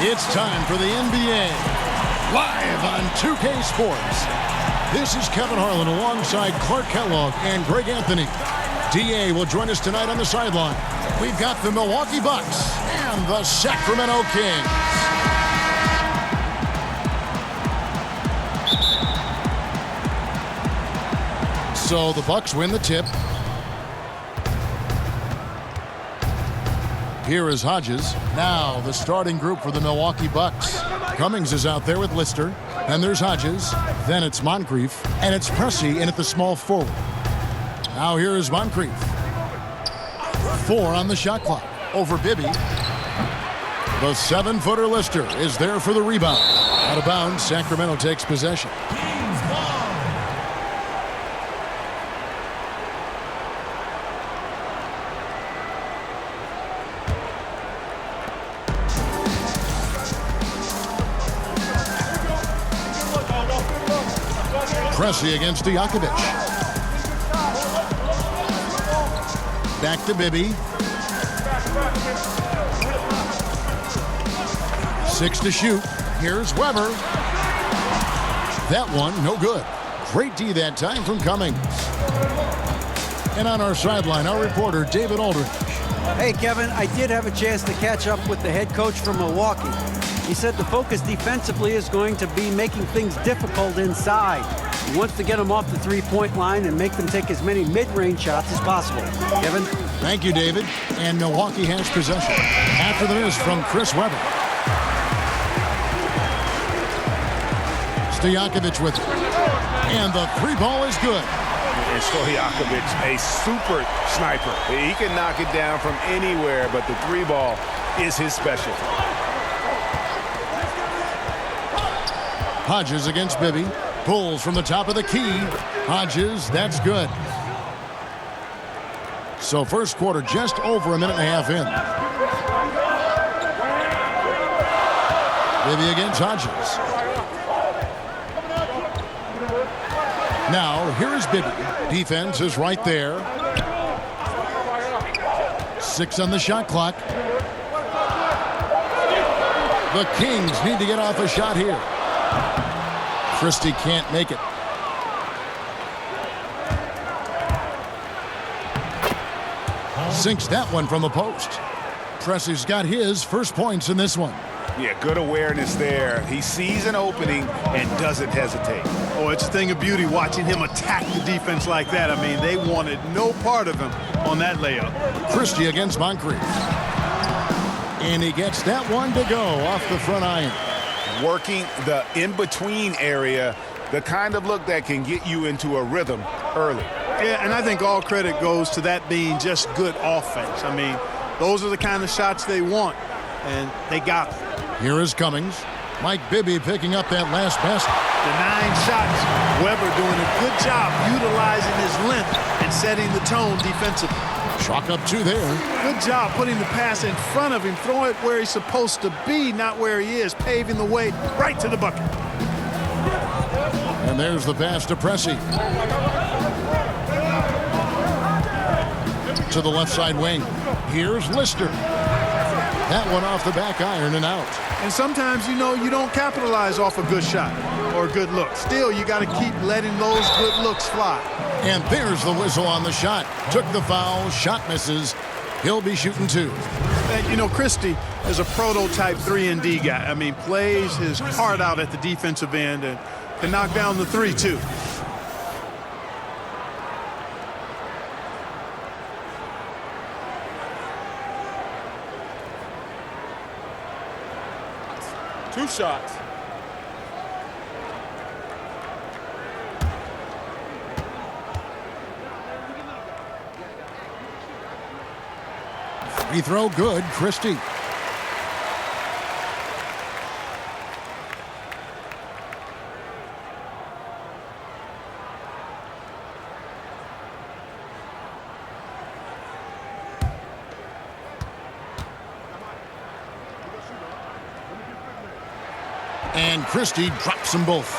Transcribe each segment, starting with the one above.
It's time for the NBA, live on 2K Sports. This is Kevin Harlan alongside Clark Kellogg and Greg Anthony. DA will join us tonight on the sideline. We've got the Milwaukee Bucks and the Sacramento Kings. So the Bucks win the tip. Here is Hodges. Now the starting group for the Milwaukee Bucks. Cummings is out there with Lister. Then there's Hodges. Then it's Moncrief. And it's Pressey in at the small forward. Now here is Moncrief. 4 on the shot clock. Over Bibby. The 7-footer Lister is there for the rebound. Out of bounds, Sacramento takes possession. Pressey against Stojakovic. Back to Bibby. 6 to shoot. Here's Weber. That one, no good. Great D that time from Cummings. And on our sideline, our reporter, David Aldridge. Hey, Kevin, I did have a chance to catch up with the head coach from Milwaukee. He said the focus defensively is going to be making things difficult inside. He wants to get them off the three-point line and make them take as many mid-range shots as possible. Kevin? Thank you, David. And Milwaukee has possession. After the miss from Chris Weber. Stojakovic with it. And the 3 ball is good. And Stojakovic, a super sniper. He can knock it down from anywhere, but the 3 ball is his specialty. Hodges against Bibby. Pulls from the top of the key. Hodges, that's good. So first quarter just over a minute and a half in. Bibby against Hodges. Now here is Bibby. Defense is right there. 6 on the shot clock. The Kings need to get off a shot here. Christie can't make it. Sinks that one from the post. Pressey's got his first points in this one. Yeah, good awareness there. He sees an opening and doesn't hesitate. Oh, it's a thing of beauty watching him attack the defense like that. I mean, they wanted no part of him on that layup. Christie against Moncrief. And he gets that one to go off the front iron. Working the in-between area, the kind of look that can get you into a rhythm early. Yeah, and I think all credit goes to that being just good offense. I mean, those are the kind of shots they want, and they got them. Here is Cummings. Mike Bibby picking up that last basket. The 9 shots, Weber doing a good job utilizing his length and setting the tone defensively. Chalk up 2 there. Good job putting the pass in front of him, throwing it where he's supposed to be, not where he is, paving the way right to the bucket. And there's the pass to Pressey. To the left side wing. Here's Lister. That one off the back iron and out. And sometimes, you know, you don't capitalize off a good shot or a good look. Still, you got to keep letting those good looks fly. And there's the whistle on the shot. Took the foul, shot misses. He'll be shooting 2. And, you know, Christie is a prototype 3-and-D guy. I mean, plays his heart out at the defensive end and can knock down the 3, too. Two shots. Free throw good, Christie. And Christie drops them both.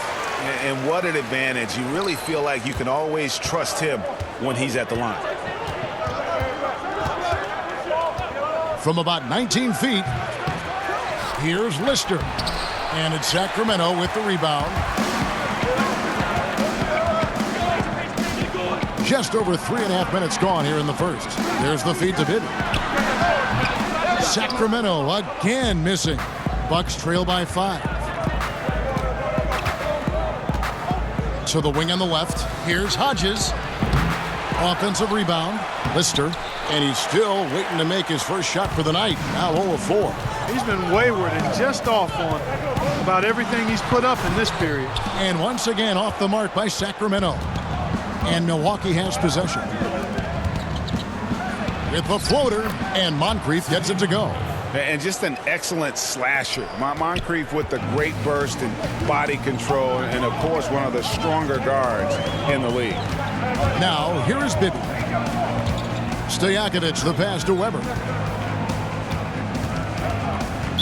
And what an advantage. You really feel like you can always trust him when he's at the line. From about 19 feet, Here's Lister. And it's Sacramento with the rebound. Just over 3.5 minutes gone here in the first. There's the feed to Bibby. Sacramento again missing. Bucks trail by 5. To the wing on the left. Here's Hodges. Offensive rebound. Lister. And he's still waiting to make his first shot for the night. Now 0 of 4. He's been wayward and just off on about everything he's put up in this period. And once again off the mark by Sacramento. And Milwaukee has possession. With the floater, and Moncrief gets it to go. And just an excellent slasher. Moncrief with the great burst and body control, and of course one of the stronger guards in the league. Now here is Bibby. Stojakovic the pass to Weber.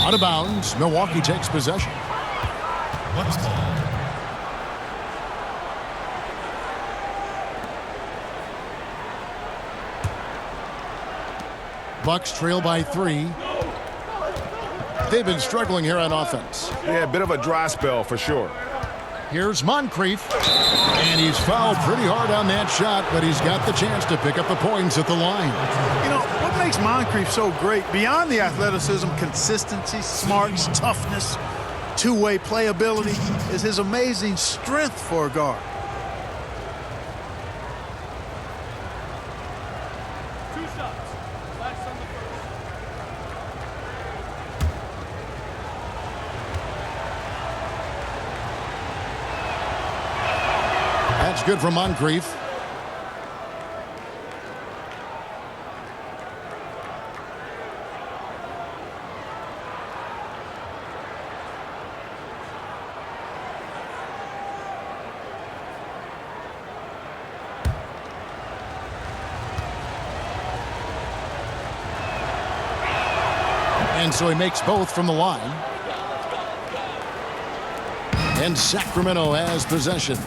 Out of bounds, Milwaukee takes possession. Bucks trail by 3. They've been struggling here on offense. Yeah, a bit of a dry spell for sure. Here's Moncrief. And he's fouled pretty hard on that shot, but he's got the chance to pick up the points at the line. You know, what makes Moncrief so great, beyond the athleticism, consistency, smarts, toughness, two-way playability, is his amazing strength for a guard. That's good for Moncrief. And so he makes both from the line. And Sacramento has possession.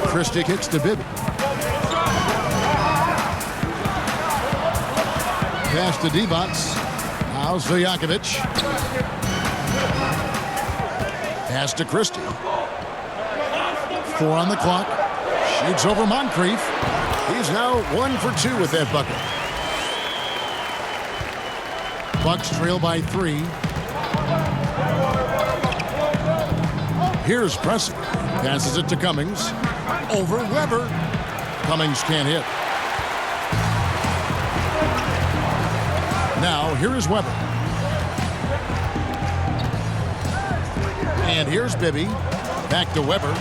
Christie kicks to Bibby. Pass to Divac. Now Stojakovic. Pass to Christie. 4 on the clock. Shoots over Moncrief. He's now 1 for 2 with that bucket. Bucks trail by 3. Here's Preston. Passes it to Cummings. Over Weber. Cummings can't hit. Now here is Weber. And here's Bibby. Back to Weber.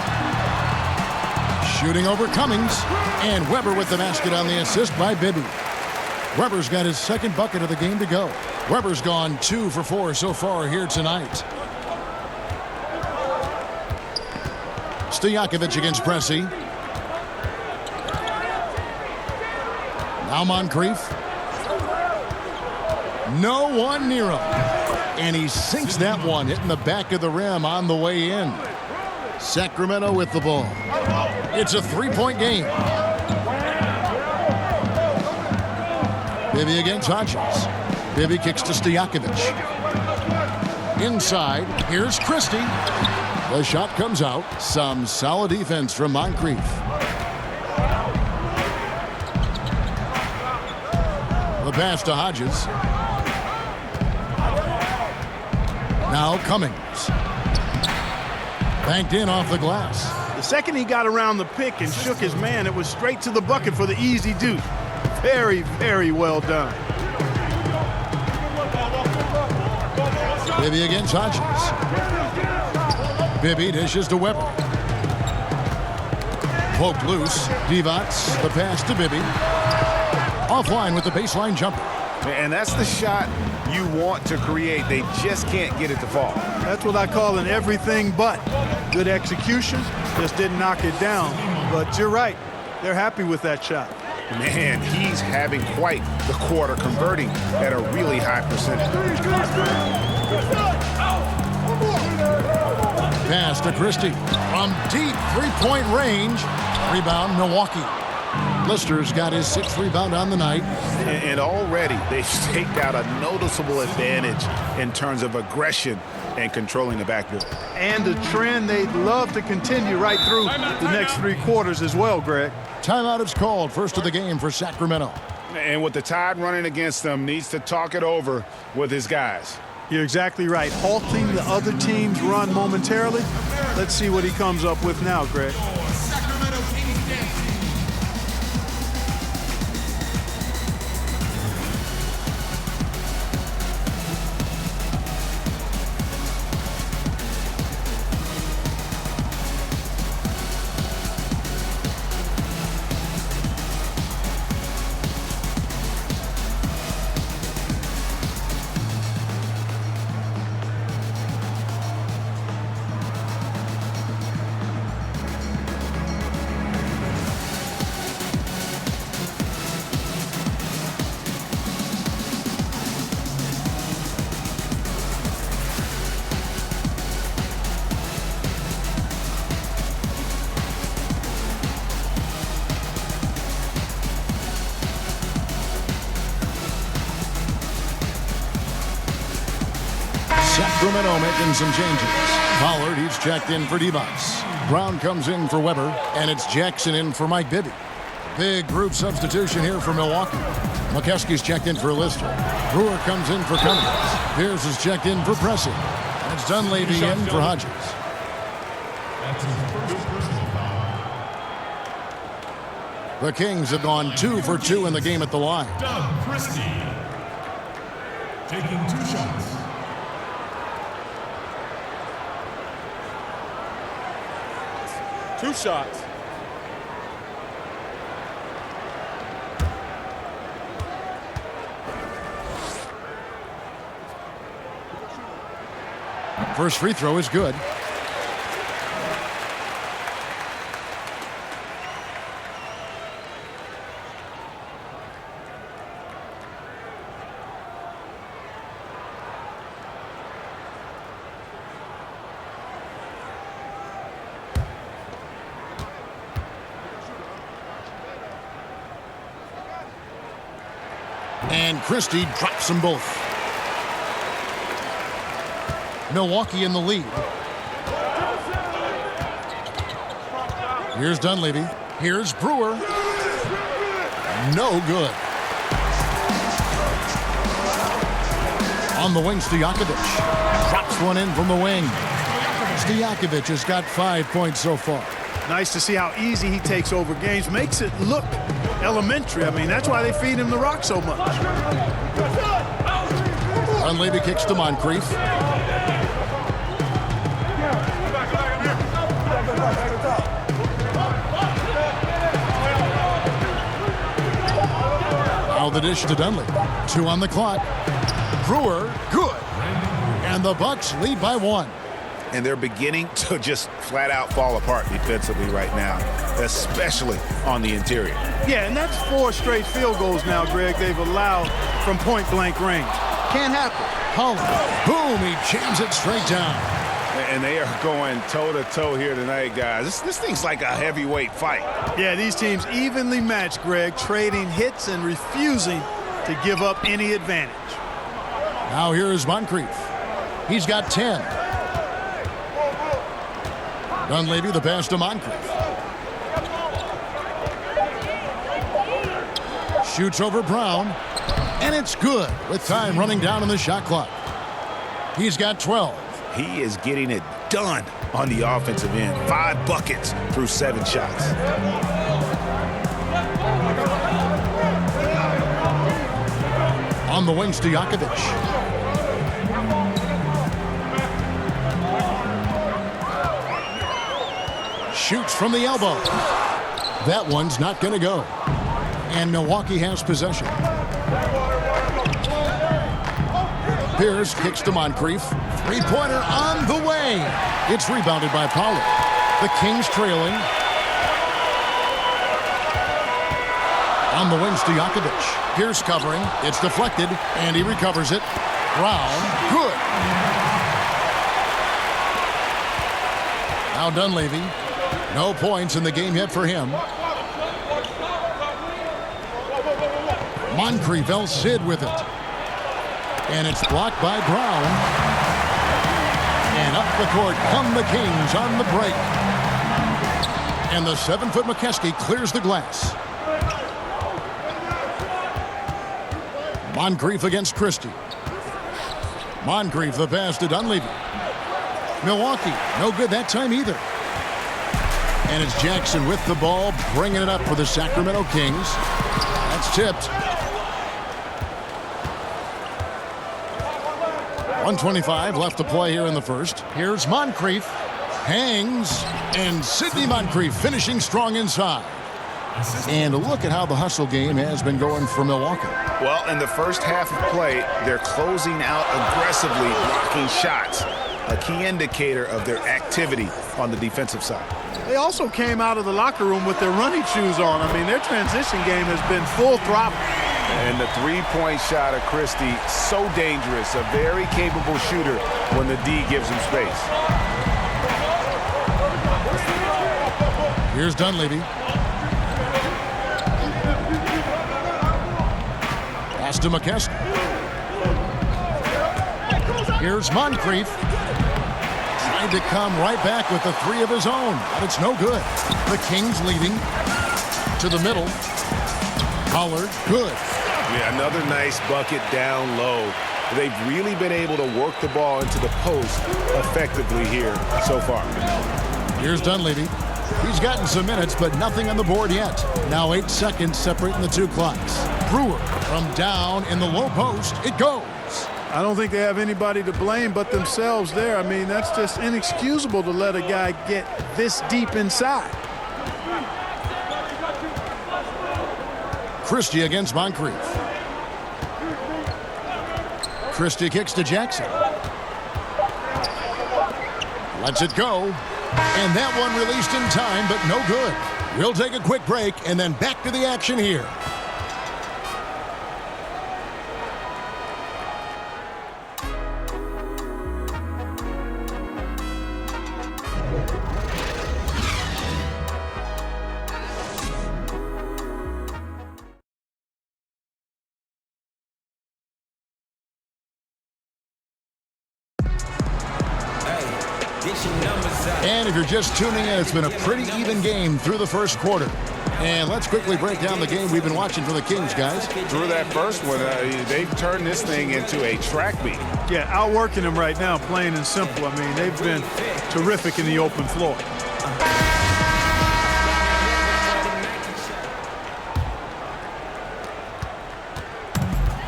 Shooting over Cummings. And Weber with the basket on the assist by Bibby. Weber's got his second bucket of the game to go. Weber's gone 2 for 4 so far here tonight. Stojakovic against Pressey. Now Moncrief. No one near him. And he sinks that one, hitting the back of the rim on the way in. Sacramento with the ball. It's a 3-point game. Bibby against Hodges. Bibby kicks to Stojakovic. Inside, here's Christie. The shot comes out. Some solid defense from Moncrief. The pass to Hodges. Now Cummings. Banked in off the glass. The second he got around the pick and shook his man, it was straight to the bucket for the easy deuce. Very, very well done. Bibby against Hodges. Bibby dishes to Weber. Poked loose. Divac, the pass to Bibby. Offline with the baseline jumper. And that's the shot you want to create. They just can't get it to fall. That's what I call an everything but. Good execution, just didn't knock it down. But you're right, they're happy with that shot. Man, he's having quite the quarter, converting at a really high percentage. Pass to Christie from deep 3-point range. Rebound Milwaukee. Lister's got his 6th rebound on the night. And already they've staked out a noticeable advantage in terms of aggression and controlling the backboard. And the trend they'd love to continue right through the next 3 quarters as well, Greg. Timeout is called, first of the game for Sacramento. And with the Tide running against them, needs to talk it over with his guys. You're exactly right. Halting the other team's run momentarily. Let's see what he comes up with now, Greg. Sacramento making some changes. Pollard, he's checked in for Devos. Brown comes in for Weber, and it's Jackson in for Mike Bibby. Big group substitution here for Milwaukee. McKeskey's checked in for Lister. Brewer comes in for Cummings. Pierce is checked in for Pressey. And it's Dunleavy in for Hodges. The Kings have gone 2 for 2 in the game at the line. Doug Christie taking 2 shots. Two shots. First free throw is good. And Christie drops them both. Milwaukee in the lead. Here's Dunleavy. Here's Brewer. No good. On the wing, Stojakovic. Drops one in from the wing. Stojakovic has got 5 points so far. Nice to see how easy he takes over games. Makes it look elementary. I mean, that's why they feed him the rock so much. Dunleavy kicks to Moncrief. Now the dish to Dunleavy. 2 on the clock. Brewer, good. And the Bucks lead by 1. And they're beginning to just flat out fall apart defensively right now, especially on the interior. Yeah, and that's 4 straight field goals now, Greg, they've allowed from point-blank range. Can't happen. Pollard, boom, he jams it straight down. And they are going toe-to-toe here tonight, guys. This thing's like a heavyweight fight. Yeah, these teams evenly matched, Greg, trading hits and refusing to give up any advantage. Now here's Moncrief. He's got 10. Dunleavy, the pass to Moncrief. Shoots over Brown, and it's good with time running down on the shot clock. He's got 12. He is getting it done on the offensive end. 5 buckets through 7 shots. On the wing, Stojakovic. Shoots from the elbow. That one's not going to go. And Milwaukee has possession. Pierce kicks to Moncrief. 3-pointer on the way. It's rebounded by Pollard. The Kings trailing. On the wing, Stojakovic. Pierce covering. It's deflected, and he recovers it. Brown, good. Now Dunleavy. No points in the game yet for him. Moncrief El Cid with it. And it's blocked by Brown. And up the court come the Kings on the break. And the 7-foot McKeskey clears the glass. Moncrief against Christie. Moncrief the pass to Dunleavy. Milwaukee, no good that time either. And it's Jackson with the ball, bringing it up for the Sacramento Kings. That's tipped. 1:25 left to play here in the first. Here's Moncrief. Hangs. And Sidney Moncrief finishing strong inside. And look at how the hustle game has been going for Milwaukee. Well, in the first half of play, they're closing out aggressively, blocking shots. A key indicator of their activity on the defensive side. They also came out of the locker room with their running shoes on. I mean, their transition game has been full throttle. And the three-point shot of Christie, so dangerous. A very capable shooter when the D gives him space. Here's Dunleavy. Pass to McKeskey. Here's Moncrief. Tried to come right back with the three of his own, but it's no good. The Kings leading to the middle. Pollard, good. Yeah, another nice bucket down low. They've really been able to work the ball into the post effectively here so far. Here's Dunleavy. He's gotten some minutes, but nothing on the board yet. Now 8 seconds separating the two clocks. Brewer from down in the low post. It goes. I don't think they have anybody to blame but themselves there. I mean, that's just inexcusable to let a guy get this deep inside. Christie against Moncrief. Christie kicks to Jackson. Lets it go. And that one released in time, but no good. We'll take a quick break and then back to the action here. And if you're just tuning in, it's been a pretty even game through the first quarter. And let's quickly break down the game we've been watching for the Kings, guys. Through that first one, they've turned this thing into a track meet. Yeah, outworking them right now, plain and simple. I mean, they've been terrific in the open floor.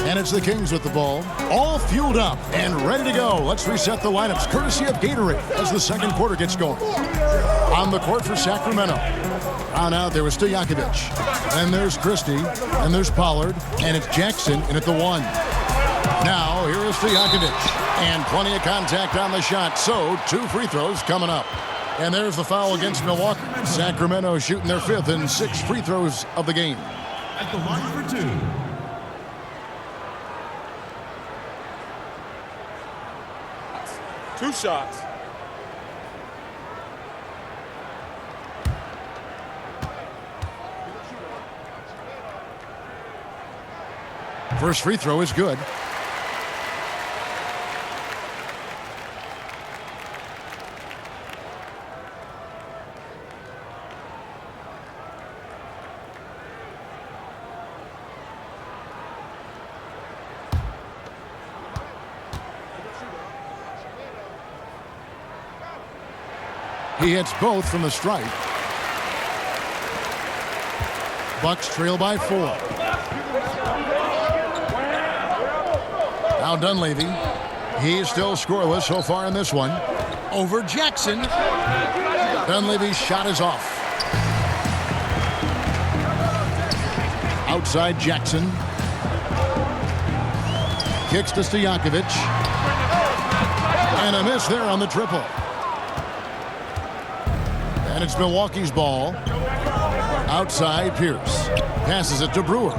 And it's the Kings with the ball, all fueled up and ready to go. Let's reset the lineups, courtesy of Gatorade, as the second quarter gets going. On the court for Sacramento. On out there with Stojakovic. And there's Christie, and there's Pollard, and it's Jackson in at the one. Now, here is Stojakovic. And plenty of contact on the shot, so 2 free throws coming up. And there's the foul against Milwaukee. Sacramento shooting their 5th and 6 free throws of the game. At the line for 2. Two shots. First free throw is good. He hits both from the stripe. Bucks trail by 4. Now Dunleavy. He's still scoreless so far in this one. Over Jackson. Dunleavy's shot is off. Outside Jackson. Kicks to Stojakovic. And a miss there on the triple. And it's Milwaukee's ball. Outside Pierce. Passes it to Brewer.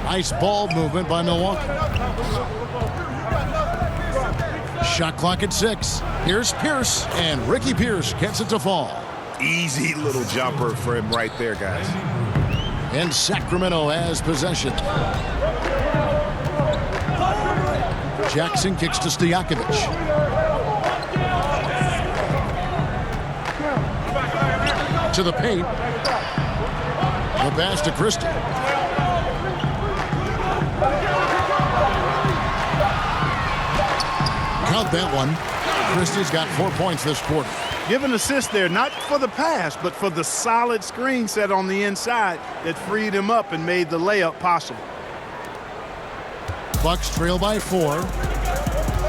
Nice ball movement by Milwaukee. Shot clock at 6. Here's Pierce. And Ricky Pierce gets it to fall. Easy little jumper for him right there, guys. And Sacramento has possession. Jackson kicks to Stojakovic. To the paint. The pass to Christie. Count that one. Christie's got 4 points this quarter. Give an assist there, not for the pass, but for the solid screen set on the inside that freed him up and made the layup possible. Bucks trail by 4.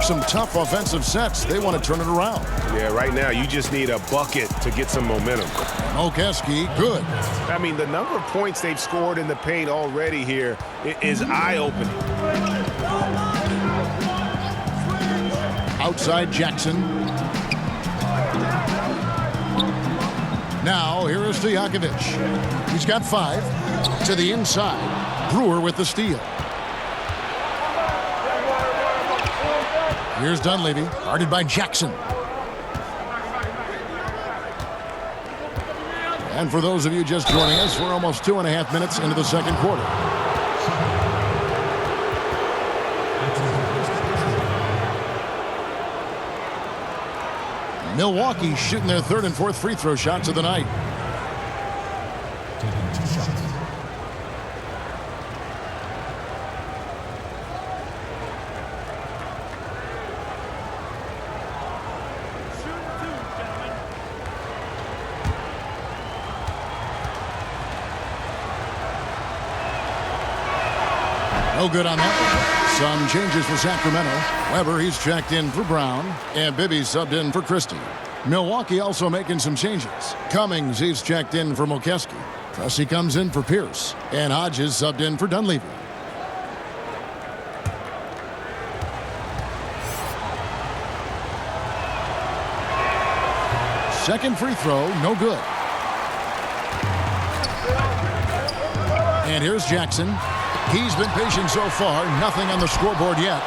Some tough offensive sets. They want to turn it around. Yeah, right now you just need a bucket to get some momentum. Mokeski, good. I mean, the number of points they've scored in the paint already here is eye-opening. Outside Jackson. Now here is Stojakovic. He's got 5. To the inside. Brewer with the steal. Here's Dunleavy, guarded by Jackson. And for those of you just joining us, we're almost 2.5 minutes into the second quarter. Milwaukee shooting their 3rd and 4th free throw shots of the night. No good on that one. Some changes for Sacramento. Weber, he's checked in for Brown. And Bibby subbed in for Christie. Milwaukee also making some changes. Cummings, he's checked in for Mokeski. Pressey comes in for Pierce. And Hodges subbed in for Dunleavy. Second free throw, no good. And here's Jackson. He's been patient so far. Nothing on the scoreboard yet.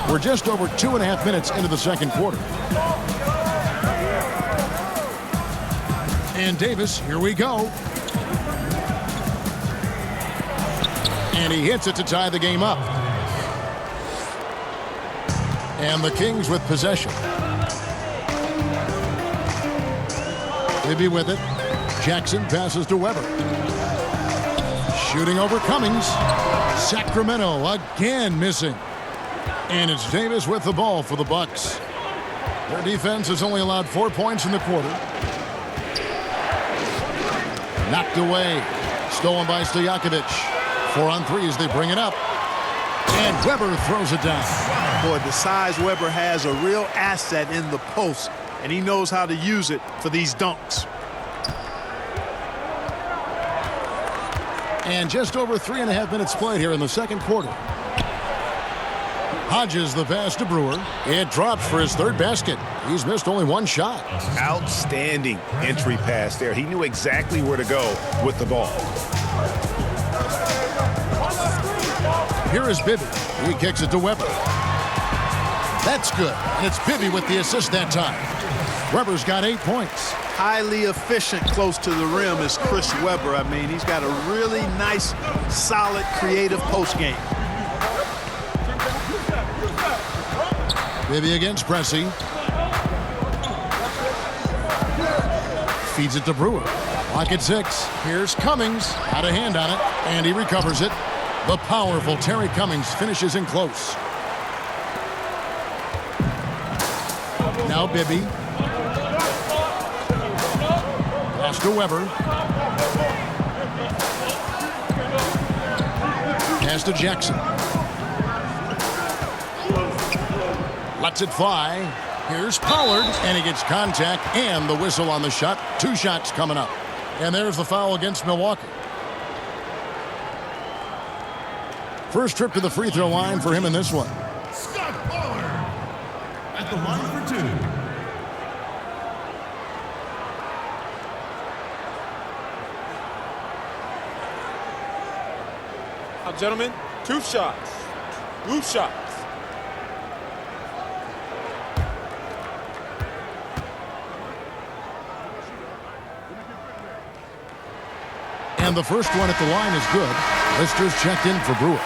We're just over 2.5 minutes into the second quarter. And Davis, here we go. And he hits it to tie the game up. And the Kings with possession. Bibby with it. Jackson passes to Weber. Shooting over Cummings. Sacramento again missing. And it's Davis with the ball for the Bucks. Their defense has only allowed 4 points in the quarter. Knocked away. Stolen by Stojakovic. 4 on 3 as they bring it up. And Weber throws it down. Boy, the size Weber has, a real asset in the post, and he knows how to use it for these dunks. And just over 3.5 minutes played here in the second quarter. Hodges the pass to Brewer. It drops for his 3rd basket. He's missed only 1 shot. Outstanding entry pass there. He knew exactly where to go with the ball. Here is Bibby. He kicks it to Weber. That's good. And it's Bibby with the assist that time. Weber's got 8 points. Highly efficient close to the rim is Chris Weber. I mean, he's got a really nice, solid, creative post game. Bibby against Pressey. Feeds it to Brewer. Lock at 6. Here's Cummings. Had a hand on it, and he recovers it. The powerful Terry Cummings finishes in close. Now Bibby. Pass to Weber. Pass to Jackson. Lets it fly. Here's Pollard, and he gets contact and the whistle on the shot. 2 shots coming up. And there's the foul against Milwaukee. First trip to the free throw line for him in this one. Scott Pollard at the line for 2. Now, gentlemen, 2 shots. 2 shots. And the first one at the line is good. Lister's checked in for Brewer.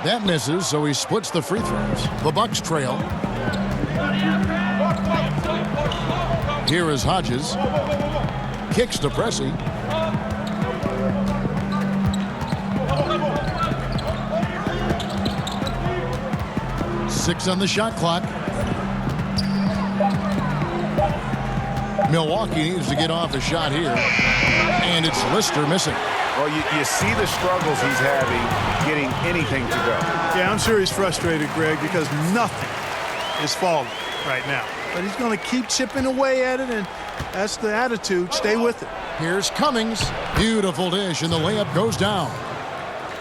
That misses, so he splits the free throws. The Bucks trail. Here is Hodges. Kicks to Pressey. Six on the shot clock. Milwaukee needs to get off a shot here. And it's Lister missing. Well, you see the struggles he's having getting anything to go. Yeah, I'm sure he's frustrated, Greg, because nothing is falling right now. But he's going to keep chipping away at it, and that's the attitude. Stay with it. Here's Cummings. Beautiful dish, and the layup goes down.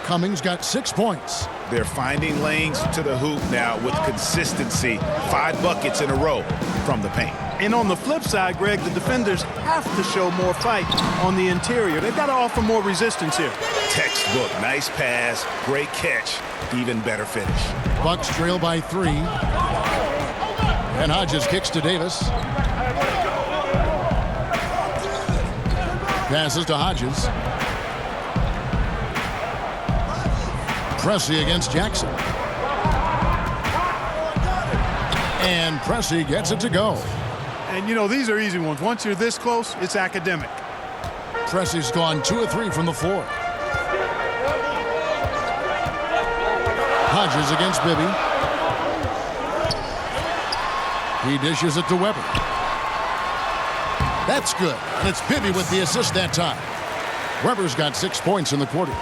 Cummings got 6 points. They're finding lanes to the hoop now with consistency. 5 buckets in a row from the paint. And on the flip side, Greg, the defenders have to show more fight on the interior. They've got to offer more resistance here. Textbook, nice pass, great catch, even better finish. Bucks trail by 3. And Hodges kicks to Davis. Passes to Hodges. Pressey against Jackson. And Pressey gets it to go. And, you know, these are easy ones. Once you're this close, it's academic. Pressey's gone 2 of 3 from the floor. Hodges against Bibby. He dishes it to Weber. That's good. And it's Bibby with the assist that time. Weber's got 6 points in the quarter.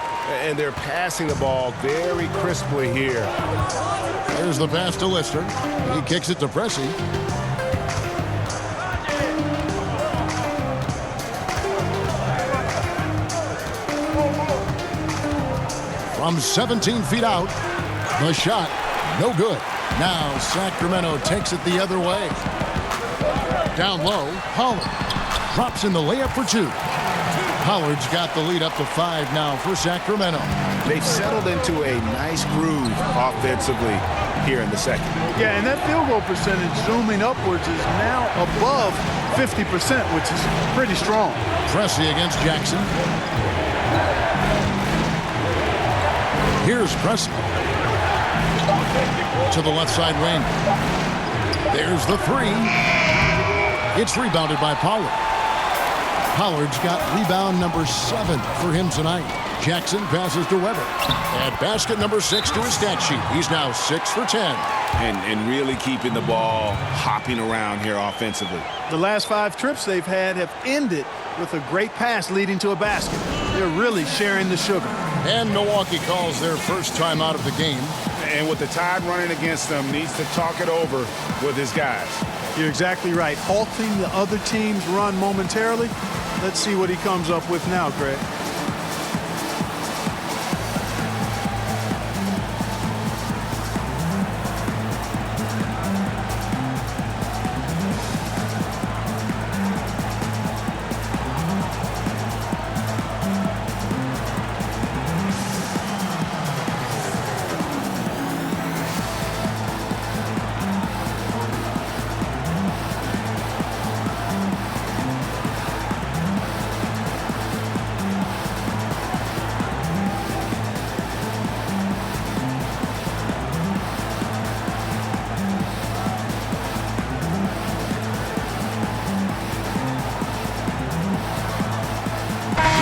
And they're passing the ball very crisply here. There's the pass to Lister. He kicks it to Pressey. From 17 feet out, the shot, no good. Now Sacramento takes it the other way. Down low, Pollard drops in the layup for 2. Pollard's got the lead up to 5 now for Sacramento. They've settled into a nice groove offensively here in the second. Yeah, and that field goal percentage zooming upwards is now above 50%, which is pretty strong. Pressey against Jackson. Here's Pressey. To the left side wing. There's the 3. It's rebounded by Pollard. Pollard's got rebound number 7 for him tonight. Jackson passes to Weber. And basket number 6 to his stat sheet. He's now 6 for 10. And really keeping the ball hopping around here offensively. The last 5 trips they've had have ended with a great pass leading to a basket. They're really sharing the sugar. And Milwaukee calls their first time out of the game. And with the tide running against them, needs to talk it over with his guys. You're exactly right. Halting the other team's run momentarily. Let's see what he comes up with now, Greg.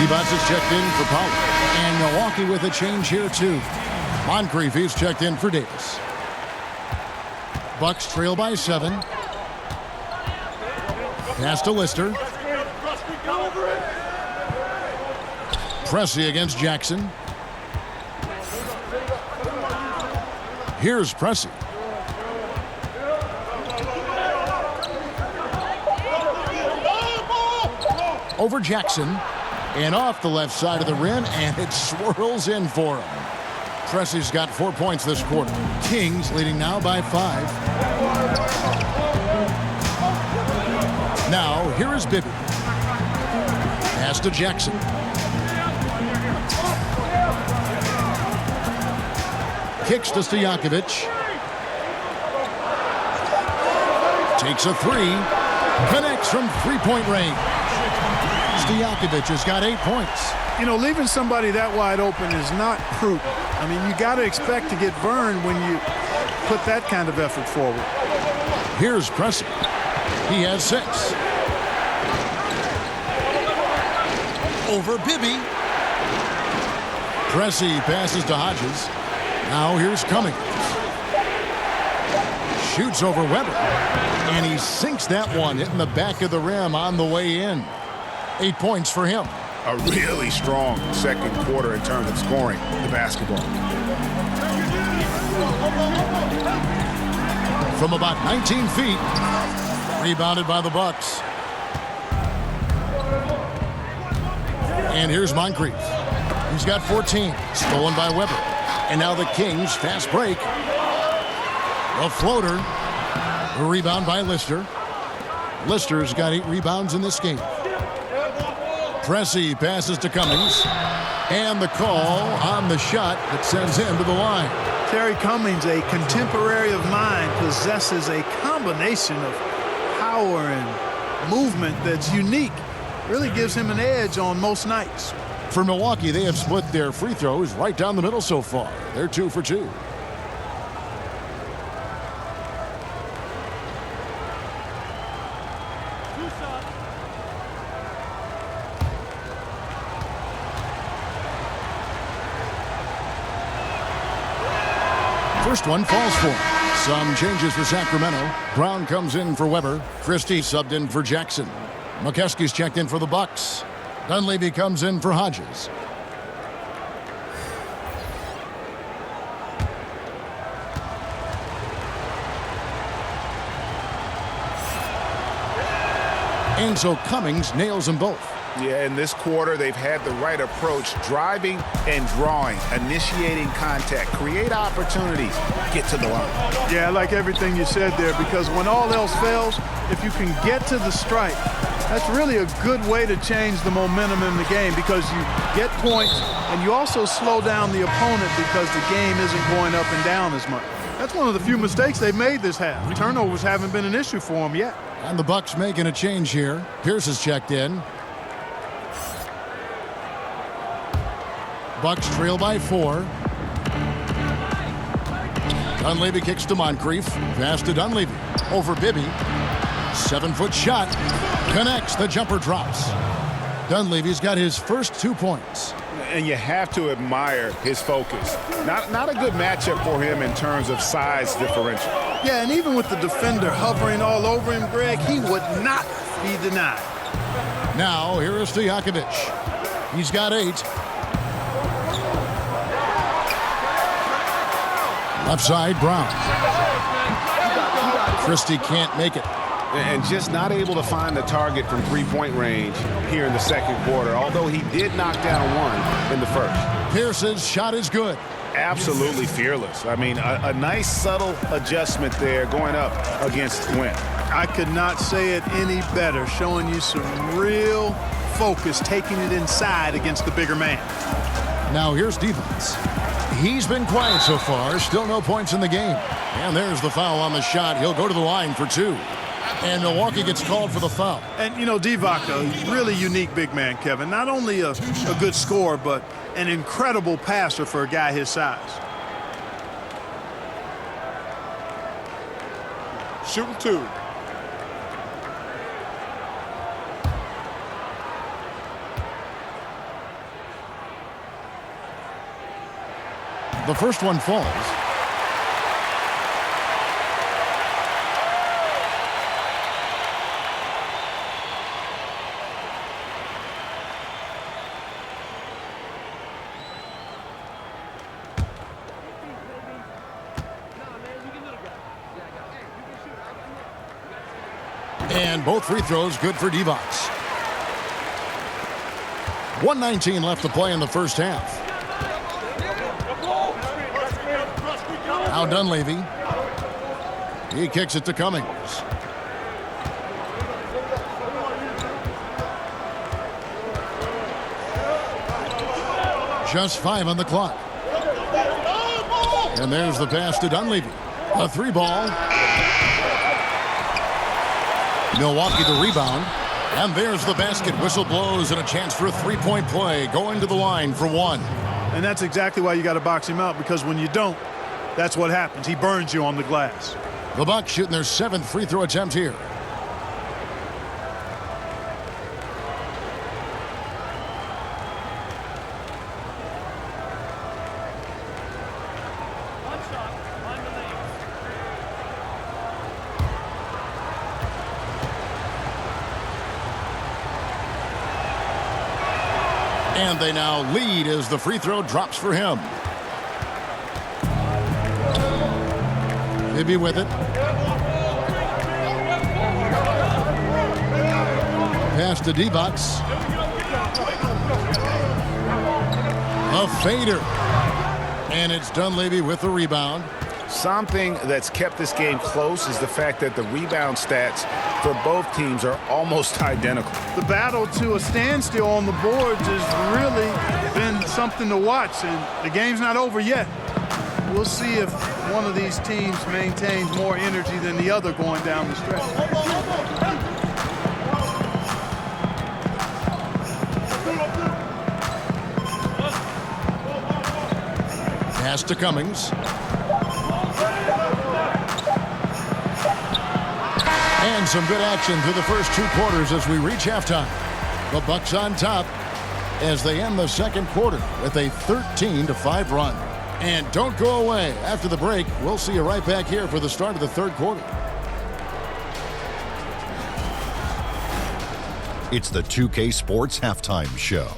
Ebotts is checked in for Pollard. And Milwaukee with a change here, too. Moncrief is checked in for Davis. Bucks trail by 7. Pass to Lister. Pressey against Jackson. Here's Pressey. Over Jackson. And off the left side of the rim, and it swirls in for him. Pressey's got 4 points this quarter. Kings leading now by 5. Now, here is Bibby. Pass to Jackson. Kicks to Stojakovic. Takes a three. Connects from three-point range. Stojakovic has got 8 points. You know, leaving somebody that wide open is not prudent. I mean, you got to expect to get burned when you put that kind of effort forward. Here's Pressey. He has 6. Over Bibby. Pressey passes to Hodges. Now here's Cummings. Shoots over Weber. And he sinks that one, hitting the back of the rim on the way in. 8 points for him. A really strong second quarter in terms of scoring the basketball. From about 19 feet. Rebounded by the Bucks. And here's Moncrief. He's got 14. Stolen by Weber. And now the Kings fast break. A floater. A rebound by Lister. Lister's got 8 rebounds in this game. Pressey passes to Cummings. And the call on the shot that sends him to the line. Terry Cummings, a contemporary of mine, possesses a combination of power and movement that's unique. Really gives him an edge on most nights. For Milwaukee, they have split their free throws right down the middle so far. They're 2 for 2. First one falls for him. Some changes for Sacramento. Brown comes in for Weber. Christie subbed in for Jackson. McKeskey's checked in for the Bucks. Dunleavy comes in for Hodges. And so Cummings nails them both. Yeah, in this quarter, they've had the right approach, driving and drawing, initiating contact, create opportunities, get to the line. Yeah, I like everything you said there, because when all else fails, if you can get to the stripe, that's really a good way to change the momentum in the game, because you get points and you also slow down the opponent because the game isn't going up and down as much. That's one of the few mistakes they've made this half. Turnovers haven't been an issue for them yet. And the Bucks making a change here. Pierce is checked in. Bucks trail by 4. Dunleavy kicks to Moncrief. Pass to Dunleavy. Over Bibby. 7-foot shot. Connects. The jumper drops. Dunleavy's got his first 2 points. And you have to admire his focus. Not a good matchup for him in terms of size differential. Yeah, and even with the defender hovering all over him, Greg, he would not be denied. Now, here is Stojakovic. He's got 8. Left side, Brown. Christie can't make it. And just not able to find the target from three-point range here in the second quarter, although he did knock down one in the first. Pierce's shot is good. Absolutely fearless. I mean, a nice subtle adjustment there going up against Wynn. I could not say it any better, showing you some real focus, taking it inside against the bigger man. Now here's Devons. He's been quiet so far. Still no points in the game. And there's the foul on the shot. He'll go to the line for 2. And Milwaukee gets called for the foul. And, you know, Divac, a really unique big man, Kevin. Not only a good scorer, but an incredible passer for a guy his size. Shooting 2. The first one falls. And both free throws good for Divac. 1:19 left to play in the first half. Now Dunleavy. He kicks it to Just 5 on the clock. And there's the pass to Dunleavy. A 3-ball. Milwaukee the rebound. And there's the basket. Whistle blows and a chance for a 3-point play going to the line for 1. And that's exactly why you got to box him out, because when you don't, that's what happens. He burns you on the glass. The Bucks shooting their 7th free throw attempt here. And they now lead as the free throw drops for him. Bibby with it. Pass to D-Box. A fader. And it's Dunleavy with the rebound. Something that's kept this game close is the fact that the rebound stats for both teams are almost identical. The battle to a standstill on the boards has really been something to watch, and the game's not over yet. We'll see if one of these teams maintains more energy than the other going down the stretch. Pass to Cummings. And some good action through the first 2 quarters as we reach halftime. The Bucks on top as they end the second quarter with a 13-5 run. And don't go away. After the break, we'll see you right back here for the start of the third quarter. It's the 2K Sports Halftime Show.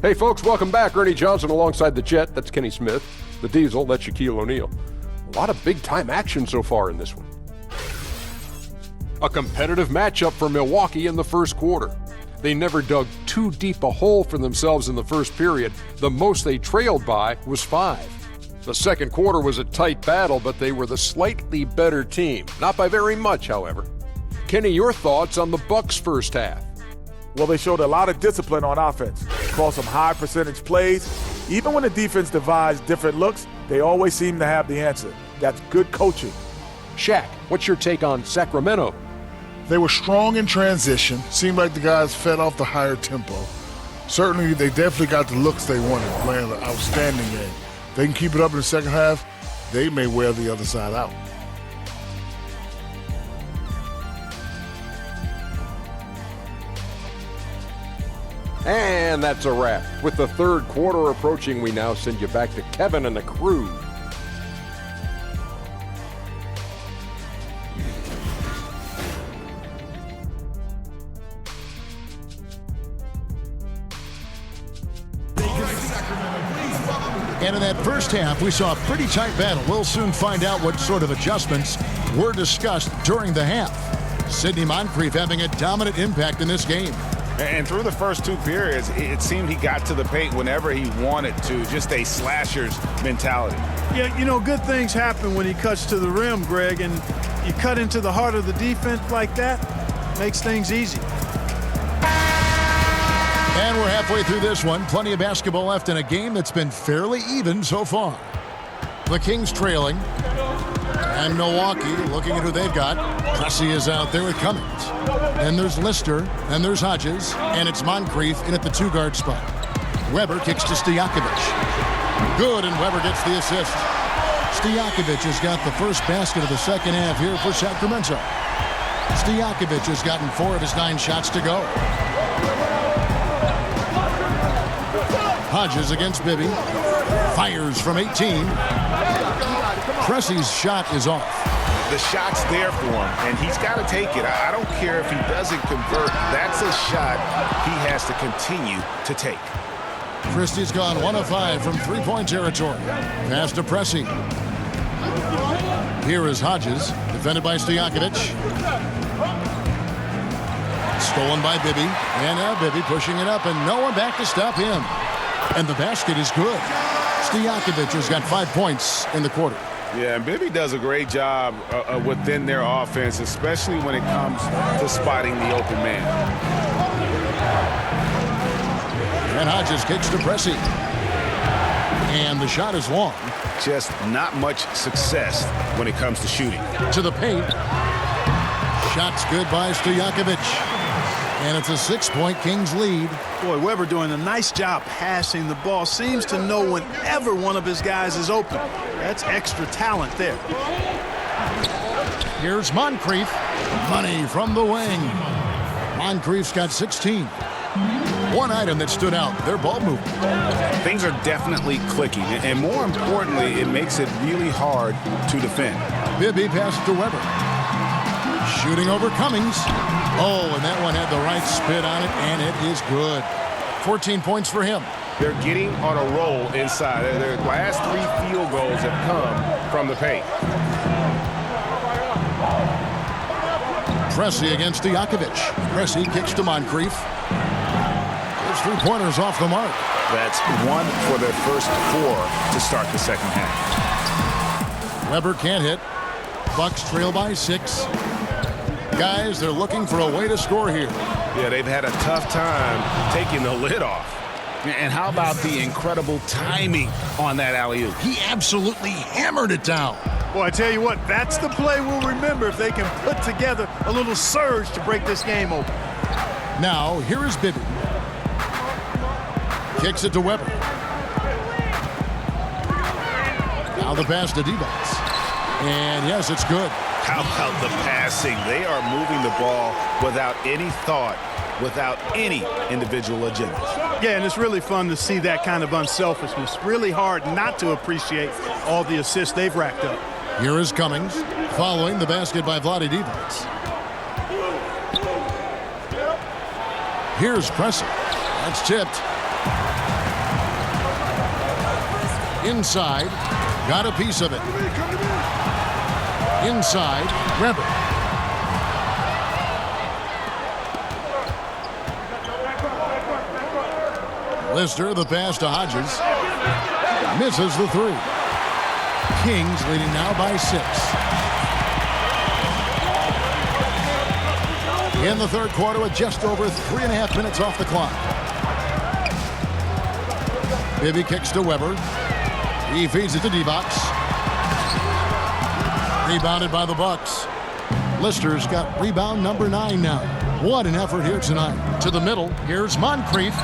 Hey, folks, welcome back. Ernie Johnson alongside the Jet. That's Kenny Smith. The Diesel, that's Shaquille O'Neal. A lot of big-time action so far in this one. A competitive matchup for Milwaukee in the first quarter. They never dug too deep a hole for themselves in the first period. The most they trailed by was 5. The second quarter was a tight battle, but they were the slightly better team. Not by very much, however. Kenny, your thoughts on the Bucks' first half? Well, they showed a lot of discipline on offense. Called some high percentage plays. Even when the defense devised different looks, they always seem to have the answer. That's good coaching. Shaq, what's your take on Sacramento? They were strong in transition. Seemed like the guys fed off the higher tempo. Certainly, they definitely got the looks they wanted, playing an outstanding game. If they can keep it up in the second half, they may wear the other side out. And that's a wrap. With the third quarter approaching, we now send you back to Kevin and the crew. And in that first half, we saw a pretty tight battle. We'll soon find out what sort of adjustments were discussed during the half. Sidney Moncrief having a dominant impact in this game. And through the first 2 periods, it seemed he got to the paint whenever he wanted to. Just a slasher's mentality. Yeah, you know, good things happen when he cuts to the rim, Greg, and you cut into the heart of the defense like that, makes things easy. And we're halfway through this one. Plenty of basketball left in a game that's been fairly even so far. The Kings trailing. And Milwaukee looking at who they've got. Pressey is out there with Cummings. And there's Lister. And there's Hodges. And it's Moncrief in at the 2-guard spot. Weber kicks to Stojakovic. Good, and Weber gets the assist. Stojakovic has got the first basket of the second half here for Sacramento. Stojakovic has gotten 4 of his 9 shots to go. Hodges against Bibby. Fires from 18. Pressey's shot is off. The shot's there for him, and he's got to take it. I don't care if he doesn't convert. That's a shot he has to continue to take. Christie's gone 1 of 5 from 3-point territory. Pass to Pressey. Here is Hodges, defended by Stojakovic. Stolen by Bibby. And now Bibby pushing it up, and no one back to stop him. And the basket is good. Stojakovic has got 5 points in the quarter. Yeah, and Bibby does a great job within their offense, especially when it comes to spotting the open man. And Hodges kicks to Pressey. And the shot is long. Just not much success when it comes to shooting. To the paint. Shot's good by Stojakovic. And it's a 6-point Kings lead. Boy, Weber doing a nice job passing the ball. Seems to know whenever one of his guys is open. That's extra talent there. Here's Moncrief. Money from the wing. Moncrief's got 16. One item that stood out, their ball movement. Things are definitely clicking, and more importantly, it makes it really hard to defend. Bibby passes to Weber. Shooting over Cummings. Oh, and that one had the right spit on it, and it is good. 14 points for him. They're getting on a roll inside. Their last 3 field goals have come from the paint. Pressey against Stojakovic. Pressey kicks to Moncrief. His 3-pointers off the mark. That's 1 for their first 4 to start the second half. Weber can't hit. Bucks trail by 6. Guys, they're looking for a way to score here. Yeah, they've had a tough time taking the lid off. And how about the incredible timing on that alley-oop? He absolutely hammered it down. Boy, I tell you what, that's the play we'll remember if they can put together a little surge to break this game open. Now, here is Bibby. Kicks it to Weber. Now the pass to Divac. And yes, it's good. How about the passing? They are moving the ball without any thought, without any individual agenda. Yeah, and it's really fun to see that kind of unselfishness. Really hard not to appreciate all the assists they've racked up. Here is Cummings, following the basket by Vlade Divac. Here's Pressey. That's tipped. Inside, got a piece of it. Inside, Weber. Lister, the pass to Hodges. Misses the 3. Kings leading now by 6. In the third quarter with just over 3.5 minutes off the clock. Bibby kicks to Weber. He feeds it to Divac. Rebounded by the Bucks. Lister's got rebound number 9 now. What an effort here tonight. To the middle, here's Moncrief.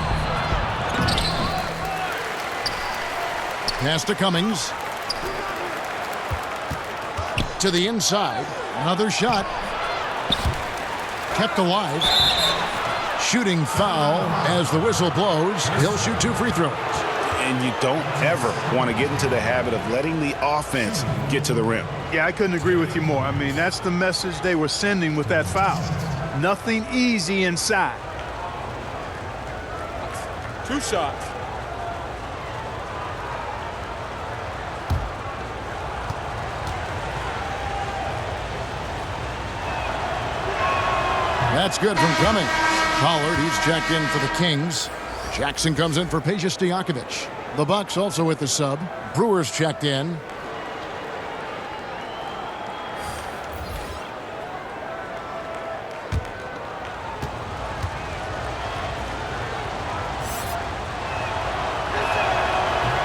Pass to Cummings. To the inside. Another shot. Kept alive. Shooting foul as the whistle blows. He'll shoot 2 free throws. And you don't ever want to get into the habit of letting the offense get to the rim. Yeah, I couldn't agree with you more. I mean, that's the message they were sending with that foul. Nothing easy inside. 2 shots. That's good from Cummings. Pollard, he's checked in for the Kings. Jackson comes in for Peja Stojakovic. The Bucks also with the sub. Brewers checked in.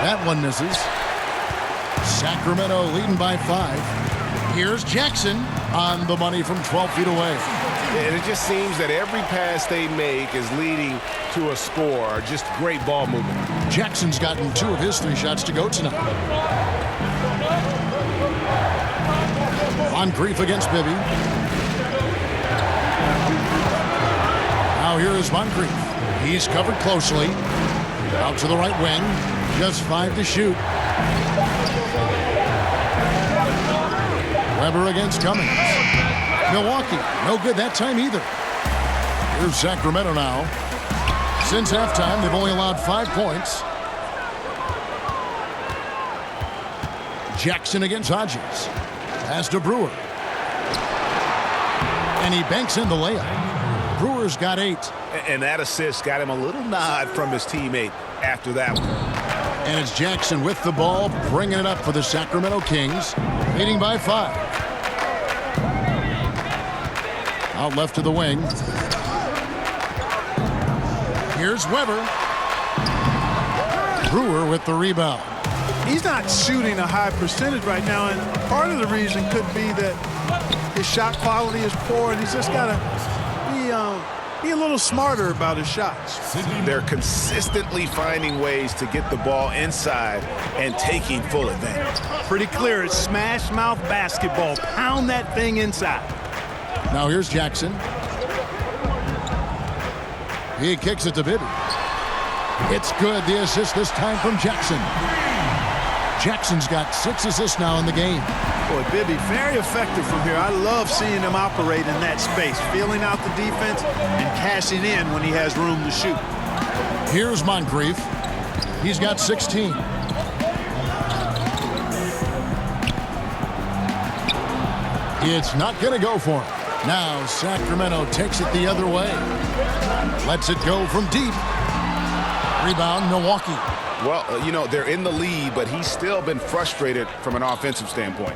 That one misses. Sacramento leading by 5. Here's Jackson on the money from 12 feet away. And it just seems that every pass they make is leading to a score. Just great ball movement. Jackson's gotten 2 of his 3 shots to go tonight. Moncrief against Bibby. Now here is Moncrief. He's covered closely. Out to the right wing. Just 5 to shoot. Weber against Cummings. Milwaukee, no good that time either. Here's Sacramento now. Since halftime, they've only allowed 5 points. Jackson against Hodges. Pass to Brewer. And he banks in the layup. Brewer's got 8. And that assist got him a little nod from his teammate after that one. And it's Jackson with the ball, bringing it up for the Sacramento Kings, leading by 5. Out left to the wing. Here's Weber. Brewer with the rebound. He's not shooting a high percentage right now, and part of the reason could be that his shot quality is poor, and he's just got to be a little smarter about his shots. They're consistently finding ways to get the ball inside and taking full advantage. Pretty clear, it's smash mouth basketball. Pound that thing inside. Now here's Jackson. He kicks it to Bibby. It's good. The assist this time from Jackson. Jackson's got 6 assists now in the game. Boy, Bibby, very effective from here. I love seeing him operate in that space, feeling out the defense and cashing in when he has room to shoot. Here's Moncrief. He's got 16. It's not going to go for him. Now Sacramento takes it the other way. Lets it go from deep. Rebound, Milwaukee. Well, they're in the lead, but he's still been frustrated from an offensive standpoint.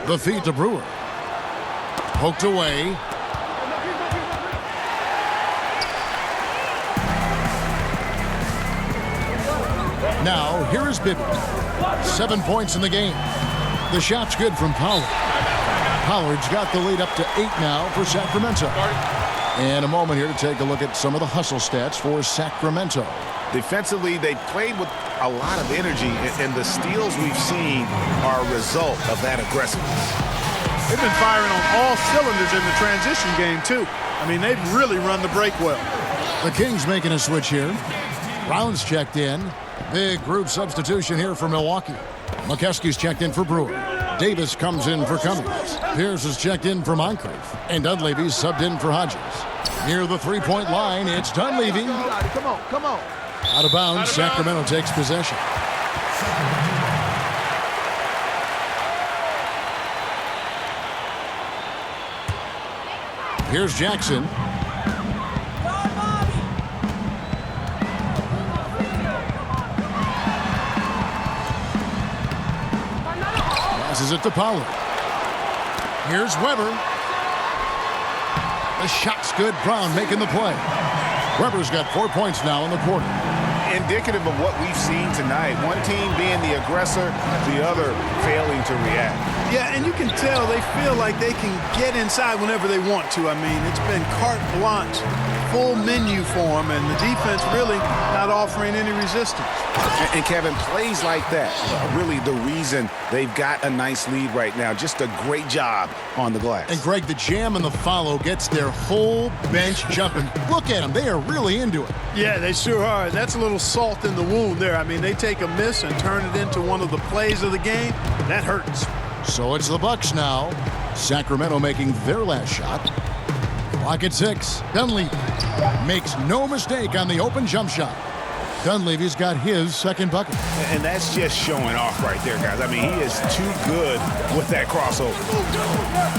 The feed to Brewer. Poked away. Now, here is Bibby. 7 points in the game. The shot's good from Pollard. Pollard's got the lead up to 8 now for Sacramento. And a moment here to take a look at some of the hustle stats for Sacramento. Defensively, they played with a lot of energy, and the steals we've seen are a result of that aggressiveness. They've been firing on all cylinders in the transition game, too. I mean, they've really run the break well. The Kings making a switch here. Brown's checked in. Big group substitution here for Milwaukee. McKeskey's checked in for Brewer. Davis comes in for Cummings. Pierce is checked in for Moncrief. And Dunleavy's subbed in for Hodges. Near the three-point line, it's Dunleavy. Come on. Out of bounds, Sacramento takes possession. Here's Jackson. Passes it to Pollard. Here's Weber. The shot's good. Brown making the play. Weber's got 4 points now in the quarter. Indicative of what we've seen tonight. One team being the aggressor, the other failing to react. Yeah, and you can tell they feel like they can get inside whenever they want to. I mean, it's been carte blanche, full menu for them, and the defense really not offering any resistance. And Kevin, plays like that are really the reason they've got a nice lead right now. Just a great job on the glass. And Greg, the jam and the follow gets their whole bench jumping. Look at them. They are really into it. Yeah, they sure are. That's a little salt in the wound there. I mean, they take a miss and turn it into one of the plays of the game. That hurts. So it's the Bucks now. Sacramento making their last shot. Clock at 6. Dunleavy makes no mistake on the open jump shot. Dunleavy's got his second bucket. And that's just showing off right there, guys. I mean, he is too good with that crossover.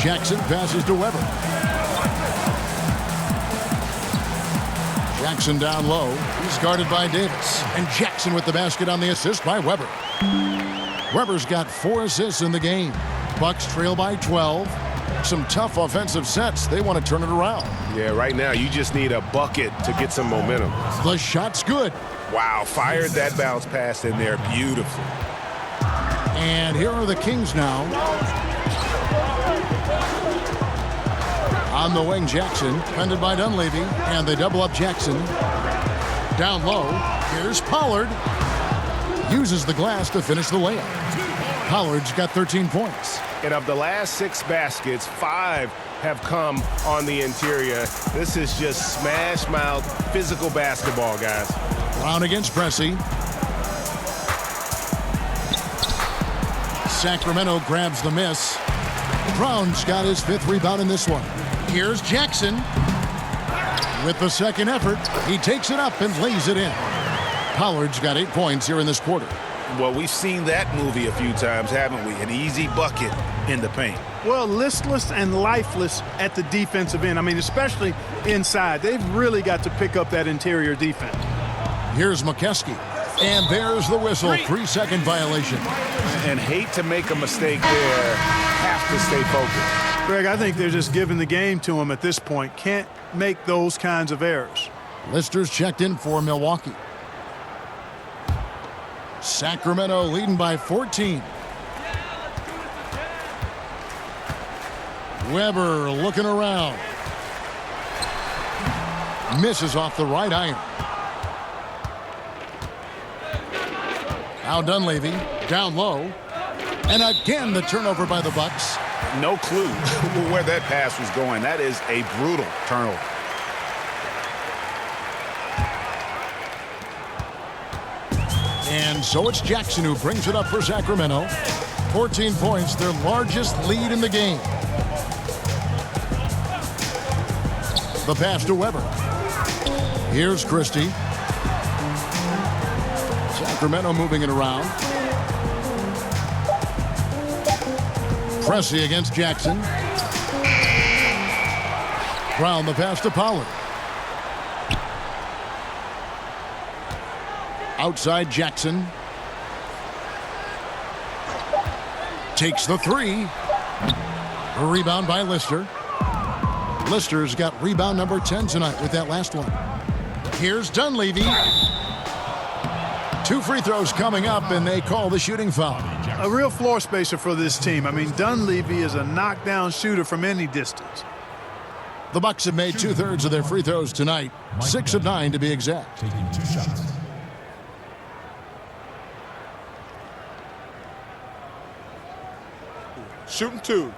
Jackson passes to Weber. Jackson down low. He's guarded by Davis. And Jackson with the basket on the assist by Weber. Weber's got 4 assists in the game. Bucks trail by 12. Some tough offensive sets. They want to turn it around. Yeah, right now you just need a bucket to get some momentum. The shot's good. Wow, fired that bounce pass in there beautifully. And here are the Kings now. On the wing, Jackson, defended by Dunleavy, and they double up Jackson. Down low, here's Pollard. Uses the glass to finish the layup. Pollard's got 13 points. And of the last 6 baskets, 5 have come on the interior. This is just smash mouth physical basketball, guys. Brown against Pressey. Sacramento grabs the miss. Brown's got his 5th rebound in this one. Here's Jackson. With the second effort, he takes it up and lays it in. Pollard's got 8 points here in this quarter. Well, we've seen that movie a few times, haven't we? An easy bucket in the paint. Well, listless and lifeless at the defensive end. I mean, especially inside. They've really got to pick up that interior defense. Here's McKeskey. And there's the whistle. 3-second violation. And hate to make a mistake there. Have to stay focused. Greg, I think they're just giving the game to him at this point. Can't make those kinds of errors. Lister's checked in for Milwaukee. Sacramento leading by 14. Weber looking around. Misses off the right iron. Now Dunleavy down low. And again the turnover by the Bucks. No clue where that pass was going. That is a brutal turnover. And so it's Jackson who brings it up for Sacramento. 14 points, their largest lead in the game. The pass to Weber. Here's Christie. Sacramento moving it around. Pressey against Jackson. Brown the pass to Pollard. Outside Jackson. Takes the three. A rebound by Lister. Lister's got rebound number 10 tonight with that last one. Here's Dunleavy. 2 free throws coming up, and they call the shooting foul. A real floor spacer for this team. I mean, Dunleavy is a knockdown shooter from any distance. The Bucks have made 2/3 of their free throws tonight. 6 of 9 to be exact. Taking 2 shots. Shooting 2.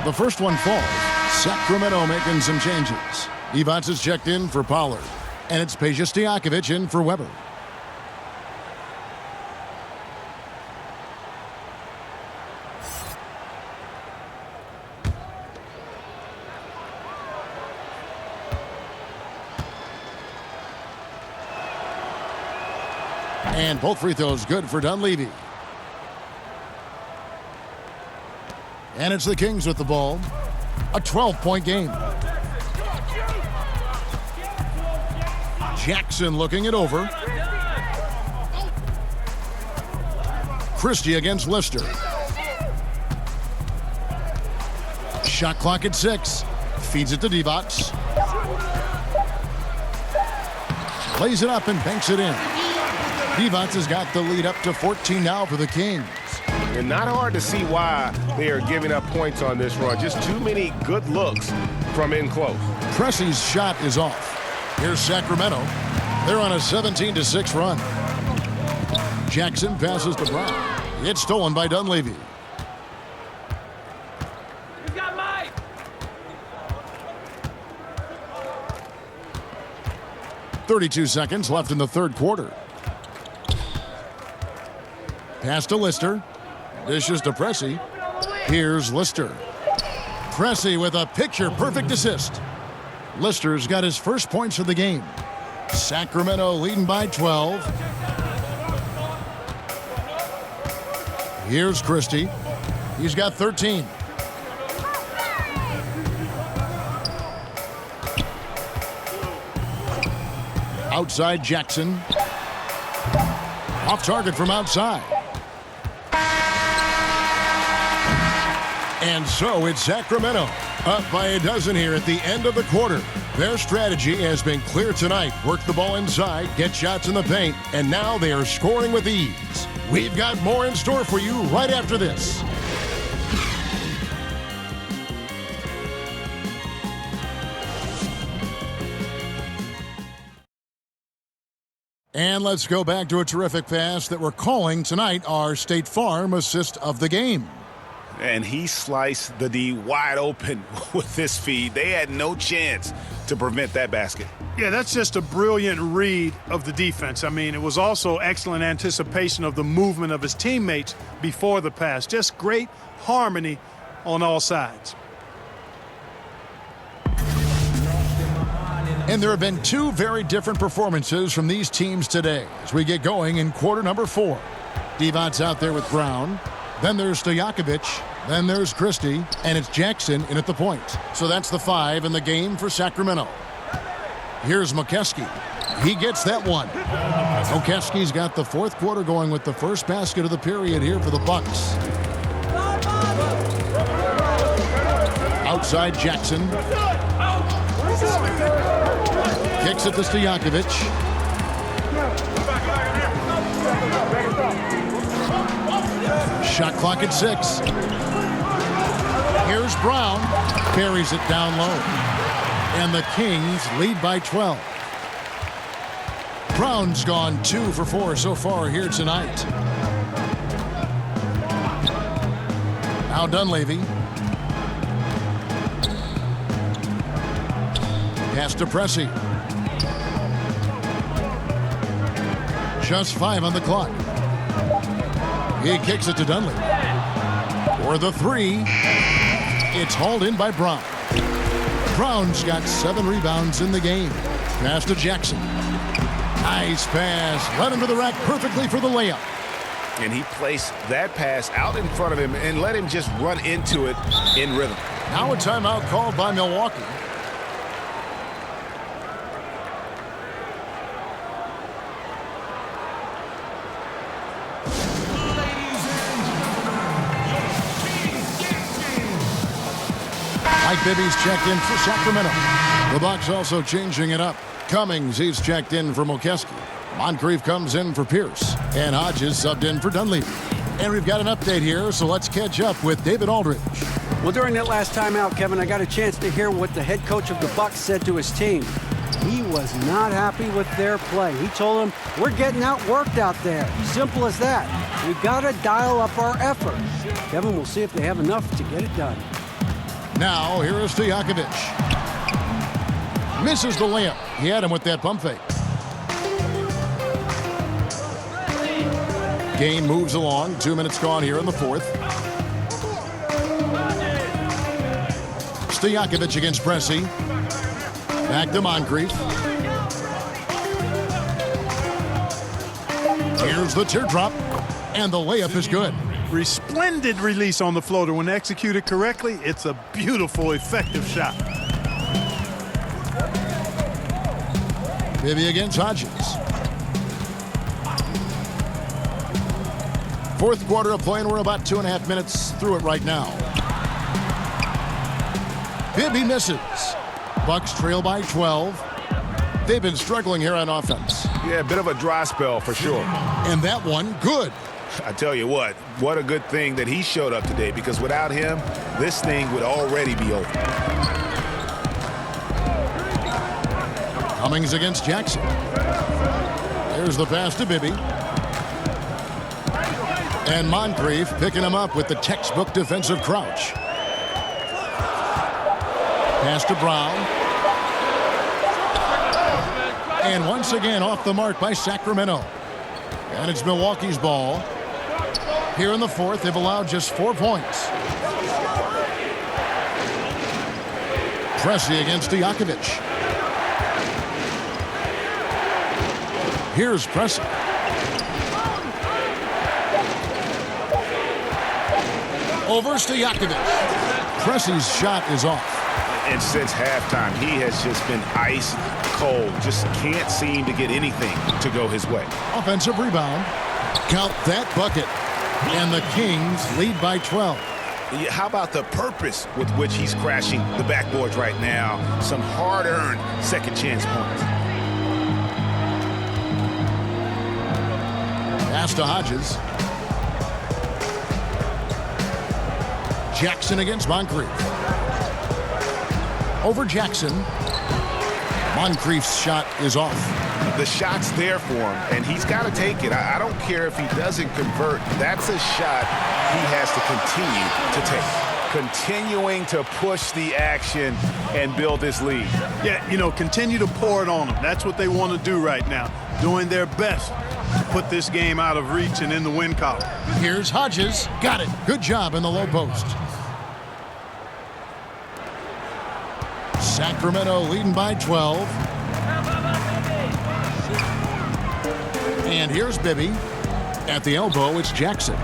The first one falls. Sacramento making some changes. Evans is checked in for Pollard. And it's Peja Stojakovic in for Weber. And both free throws good for Dunleavy. And it's the Kings with the ball. A 12-point game. Jackson looking it over. Christie against Lister. Shot clock at 6. Feeds it to Divac. Lays it up and banks it in. Divac has got the lead up to 14 now for the Kings. And not hard to see why they are giving up points on this run. Just too many good looks from in close. Pressey's shot is off. Here's Sacramento. They're on a 17-6 run. Jackson passes to Brown. It's stolen by Dunleavy. 32 seconds left in the third quarter. Pass to Lister. Dishes to Pressey. Here's Lister. Pressey with a picture-perfect assist. Lister's got his first points of the game. Sacramento leading by 12. Here's Christie. He's got 13. Outside Jackson. Off target from outside. And so it's Sacramento up by a dozen here at the end of the quarter. Their strategy has been clear tonight. Work the ball inside, get shots in the paint, and now they are scoring with ease. We've got more in store for you right after this. And let's go back to a terrific pass that we're calling tonight our State Farm assist of the game. And he sliced the D wide open with this feed. They had no chance to prevent that basket. Yeah, that's just a brilliant read of the defense. I mean, it was also excellent anticipation of the movement of his teammates before the pass. Just great harmony on all sides. And there have been two very different performances from these teams today as we get going in quarter number 4. Divac out there with Brown. Then there's Stojakovic. Then there's Christie. And it's Jackson in at the point. So that's the 5 in the game for Sacramento. Here's McKeskey. He gets that one. Okeski's got the fourth quarter going with the first basket of the period here for the Bucks. Outside Jackson. Kicks it to Stojakovic. Shot clock at 6. Here's Brown. Carries it down low. And the Kings lead by 12. Brown's gone 2 for 4 so far here tonight. Now Dunleavy. Pass to Pressey. Just 5 on the clock. He kicks it to Dunleavy. For the 3. It's hauled in by Brown. Brown's got 7 rebounds in the game. Pass to Jackson. Nice pass. Led him to the rack perfectly for the layup. And he placed that pass out in front of him and let him just run into it in rhythm. Now a timeout called by Milwaukee. Mike Bibby's checked in for Sacramento. The Bucks also changing it up. Cummings, he's checked in for Mokeski. Moncrief comes in for Pierce. And Hodges subbed in for Dunleavy. And we've got an update here, so let's catch up with David Aldridge. Well, during that last timeout, Kevin, I got a chance to hear what the head coach of the Bucks said to his team. He was not happy with their play. He told them, we're getting outworked out there. Simple as that. We got to dial up our effort. Kevin, we'll see if they have enough to get it done. Now, here is Stojakovic. Misses the layup. He had him with that pump fake. Game moves along. 2 minutes gone here in the 4th. Stojakovic against Pressey. Back to Moncrief. Here's the teardrop. And the layup is good. Resplendent release on the floater. When executed correctly, it's a beautiful, effective shot. Bibby against Hodges. 4th quarter of play, and we're about 2.5 minutes through it right now. Bibby misses. Bucks trail by 12. They've been struggling here on offense. Yeah, a bit of a dry spell for sure. And that one, good. I tell you what a good thing that he showed up today, because without him, this thing would already be over. Cummings against Jackson. There's the pass to Bibby. And Moncrief picking him up with the textbook defensive crouch. Pass to Brown. And once again off the mark by Sacramento. And it's Milwaukee's ball. Here in the 4th, they've allowed just 4 points. Pressey against Stojakovic. Here's Pressey. Over Stojakovic. Pressey's shot is off. And since halftime, he has just been ice cold. Just can't seem to get anything to go his way. Offensive rebound. Count that bucket. And the Kings lead by 12. How about the purpose with which he's crashing the backboards right now? Some hard-earned second chance points. Pass to Hodges. Jackson against Moncrief. Over Jackson. Moncrief's shot is off. The shot's there for him, and he's got to take it. I don't care if he doesn't convert. That's a shot he has to continue to take. Continuing to push the action and build this lead. Yeah, you know, continue to pour it on them. That's what they want to do right now. Doing their best to put this game out of reach and in the win column. Here's Hodges. Got it. Good job in the low post. Sacramento leading by 12. And here's Bibby. At the elbow, it's Jackson.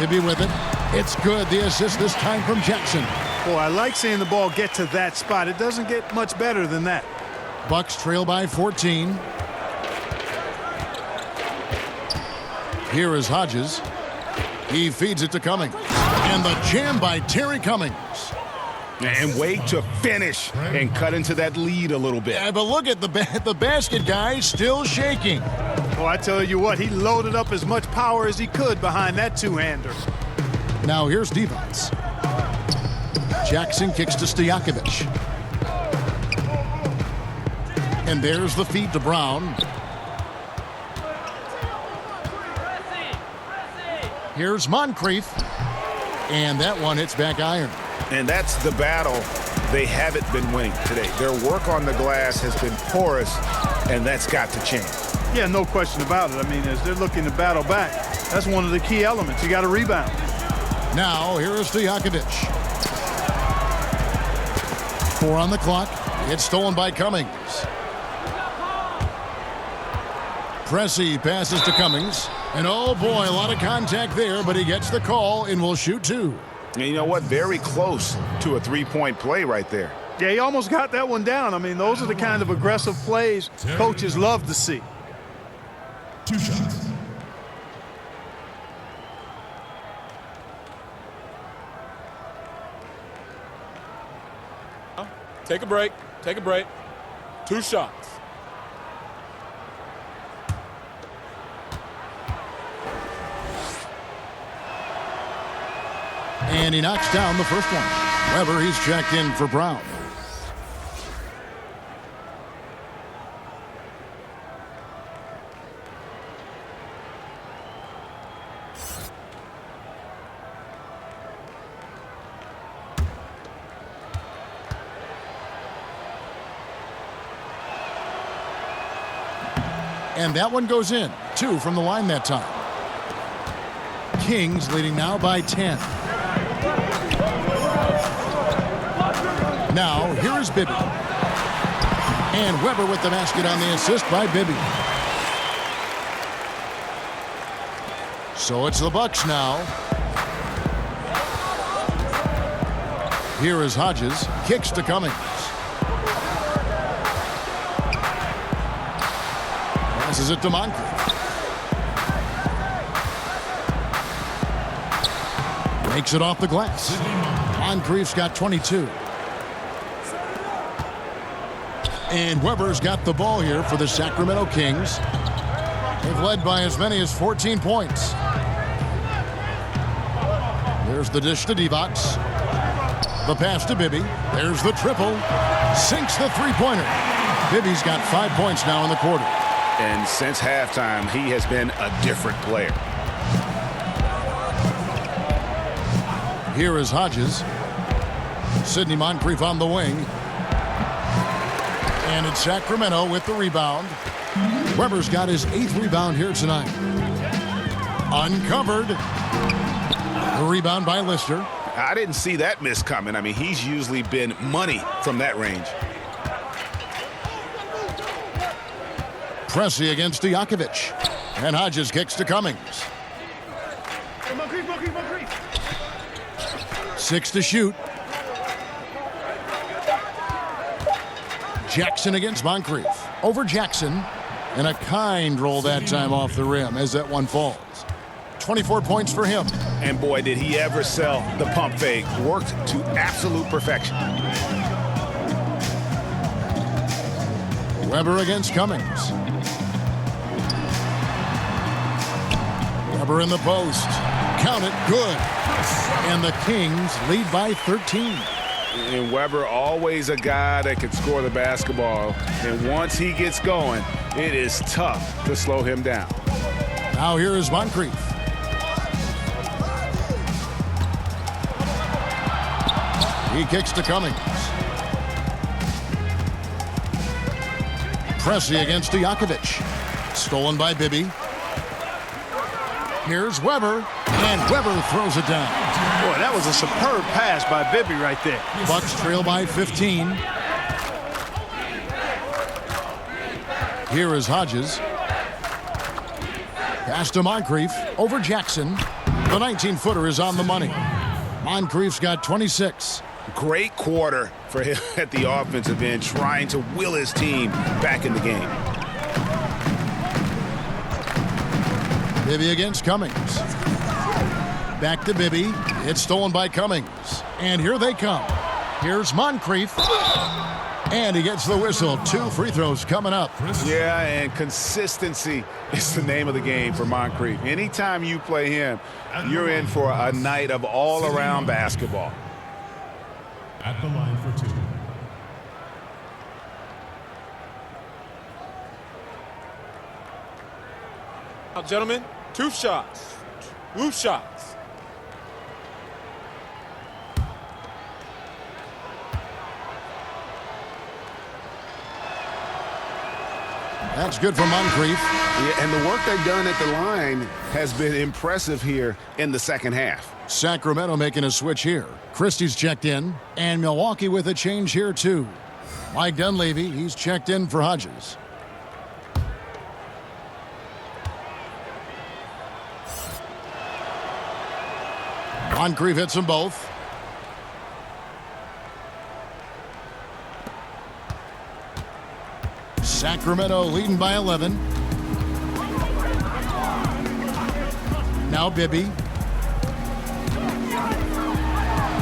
Bibby with it. It's good. The assist this time from Jackson. Boy, I like seeing the ball get to that spot. It doesn't get much better than that. Bucks trail by 14. Here is Hodges. He feeds it to Cummings. And the jam by Terry Cummings. And wait to finish and cut into that lead a little bit. Yeah, but look at the basket guy still shaking. Well, I tell you what, he loaded up as much power as he could behind that two-hander. Now here's Divac. Jackson kicks to Stojakovic. And there's the feed to Brown. Here's Moncrief. And that one hits back iron. And that's the battle they haven't been winning today. Their work on the glass has been porous, and that's got to change. Yeah, no question about it. I mean, as they're looking to battle back, that's one of the key elements. You got to rebound. Now, here is Stojakovic. 4 on the clock. It's stolen by Cummings. Pressey passes to Cummings. And oh boy, a lot of contact there, but he gets the call and will shoot 2. And you know what? Very close to a three-point play right there. Yeah, he almost got that one down. I mean, those are the kind of aggressive plays coaches love to see. 2 shots. Take a break. Take a break. 2 shots. And he knocks down the first one. Weber, he's checked in for Brown. And that one goes in. 2 from the line that time. Kings leading now by 10. Now, here is Bibby. And Weber with the basket on the assist by Bibby. So it's the Bucks now. Here is Hodges. Kicks to Cummings. Passes it to Moncrief. Makes it off the glass. Moncrief's got 22. And Weber's got the ball here for the Sacramento Kings. They've led by as many as 14 points. There's the dish to Divac. The pass to Bibby. There's the triple. Sinks the three-pointer. Bibby's got 5 points now in the quarter. And since halftime, he has been a different player. Here is Hodges. Sidney Moncrief on the wing. And it's Sacramento with the rebound. Weber's got his 8th rebound here tonight. Uncovered. The rebound by Lister. I didn't see that miss coming. I mean, he's usually been money from that range. Pressey against Stojakovic. And Hodges kicks to Cummings. 6 to shoot. Jackson against Moncrief. Over Jackson. And a kind roll that time off the rim as that one falls. 24 points for him. And boy, did he ever sell the pump fake. Worked to absolute perfection. Weber against Cummings. Weber in the post. Count it. Good. And the Kings lead by 13. And Weber, always a guy that can score the basketball. And once he gets going, it is tough to slow him down. Now here is Moncrief. He kicks to Cummings. Pressey against Stojakovic. Stolen by Bibby. Here's Weber. And Weber throws it down. Boy, that was a superb pass by Bibby right there. Bucks trail by 15. Here is Hodges. Pass to Moncrief. Over Jackson. The 19-footer is on the money. Moncrief's got 26. Great quarter for him at the offensive end, trying to will his team back in the game. Bibby against Cummings. Back to Bibby. It's stolen by Cummings. And here they come. Here's Moncrief. And he gets the whistle. 2 free throws coming up. Yeah, and consistency is the name of the game for Moncrief. Anytime you play him, you're in for a night of all-around basketball. At the line for 2. Now, gentlemen, 2 shots. 2 shots. That's good for Moncrief. Yeah, and the work they've done at the line has been impressive here in the second half. Sacramento making a switch here. Christie's checked in, and Milwaukee with a change here too. Mike Dunleavy, he's checked in for Hodges. Moncrief hits them both. Sacramento leading by 11. Now Bibby.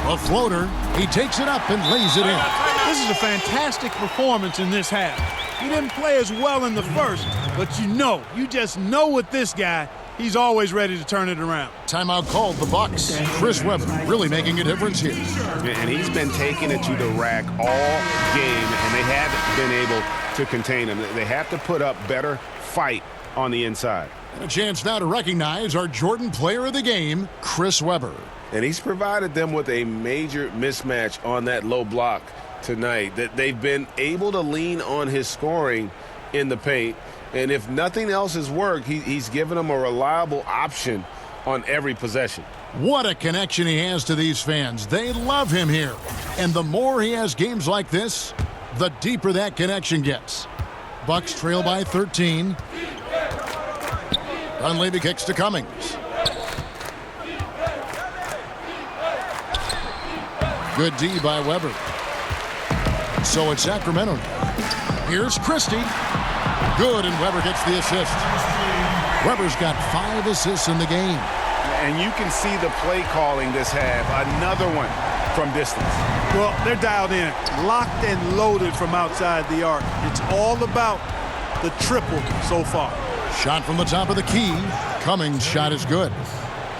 A floater. He takes it up and lays it in. This is a fantastic performance in this half. He didn't play as well in the first, but you just know with this guy, he's always ready to turn it around. Timeout called the Bucks. Chris Webber really making a difference here. And he's been taking it to the rack all game, and they haven't been able to contain him. They have to put up better fight on the inside. And a chance now to recognize our Jordan player of the game, Chris Webber. And he's provided them with a major mismatch on that low block tonight. That they've been able to lean on his scoring in the paint. And if nothing else has worked, he's given them a reliable option on every possession. What a connection he has to these fans. They love him here. And the more he has games like this, the deeper that connection gets. Bucks trail by 13. Dunleavy kicks to Cummings. Good D by Webber. So it's Sacramento now. Here's Christie. Good, and Webber gets the assist. Webber's got 5 assists in the game. And you can see the play calling this half. Another one from distance. Well, they're dialed in, locked and loaded from outside the arc. It's all about the triple so far. Shot from the top of the key. Cummings' shot is good.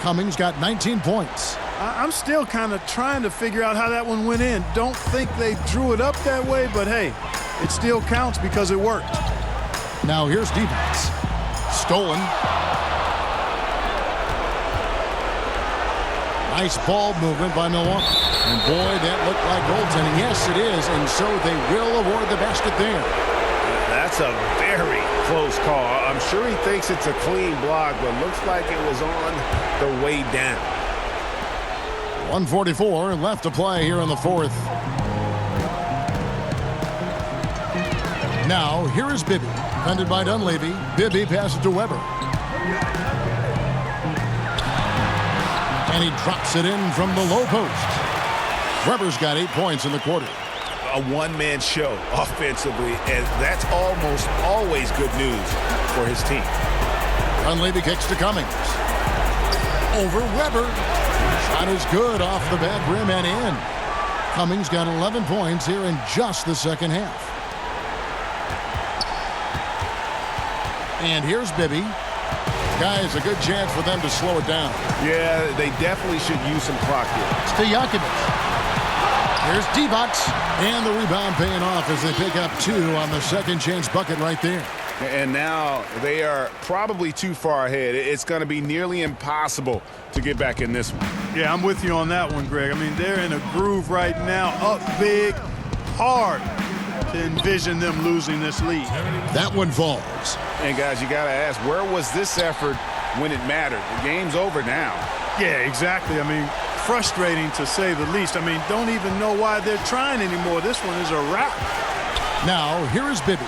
Cummings got 19 points. I'm still kind of trying to figure out how that one went in. Don't think they drew it up that way, but hey, it still counts because it worked. Now here's defense. Stolen. Nice ball movement by Milwaukee. And boy, that looked like goaltending. Yes, it is, and so they will award the basket there. That's a very close call. I'm sure he thinks it's a clean block, but looks like it was on the way down. 1:44 left to play here in the fourth. Now, here is Bibby. Defended by Dunleavy. Bibby passes to Webber. And he drops it in from the low post. Webber's got 8 points in the quarter. A one-man show offensively, and that's almost always good news for his team. Dunleavy kicks to Cummings. Over Webber. Shot is good off the bad rim and in. Cummings got 11 points here in just the second half. And here's Bibby. Guys, a good chance for them to slow it down. Yeah, they definitely should use some clock here. Stojakovic. Here's D-Box. And the rebound paying off as they pick up 2 on the second chance bucket right there. And now they are probably too far ahead. It's going to be nearly impossible to get back in this one. Yeah, I'm with you on that one, Greg. I mean, they're in a groove right now, up big, hard to envision them losing this lead. That one falls. And guys, you got to ask, where was this effort when it mattered? The game's over now. Yeah, exactly. I mean, frustrating to say the least. I mean, don't even know why they're trying anymore. This one is a wrap. Now, here is Bibby.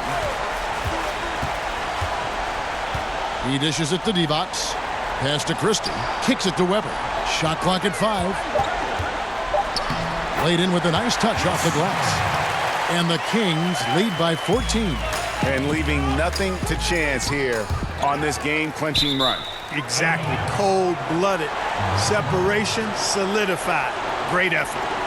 He dishes it to D-Box. Pass to Christie. Kicks it to Webber. Shot clock at 5. Laid in with a nice touch off the glass. And the Kings lead by 14. And leaving nothing to chance here on this game-clinching run. Exactly. Cold-blooded. Separation solidified. Great effort.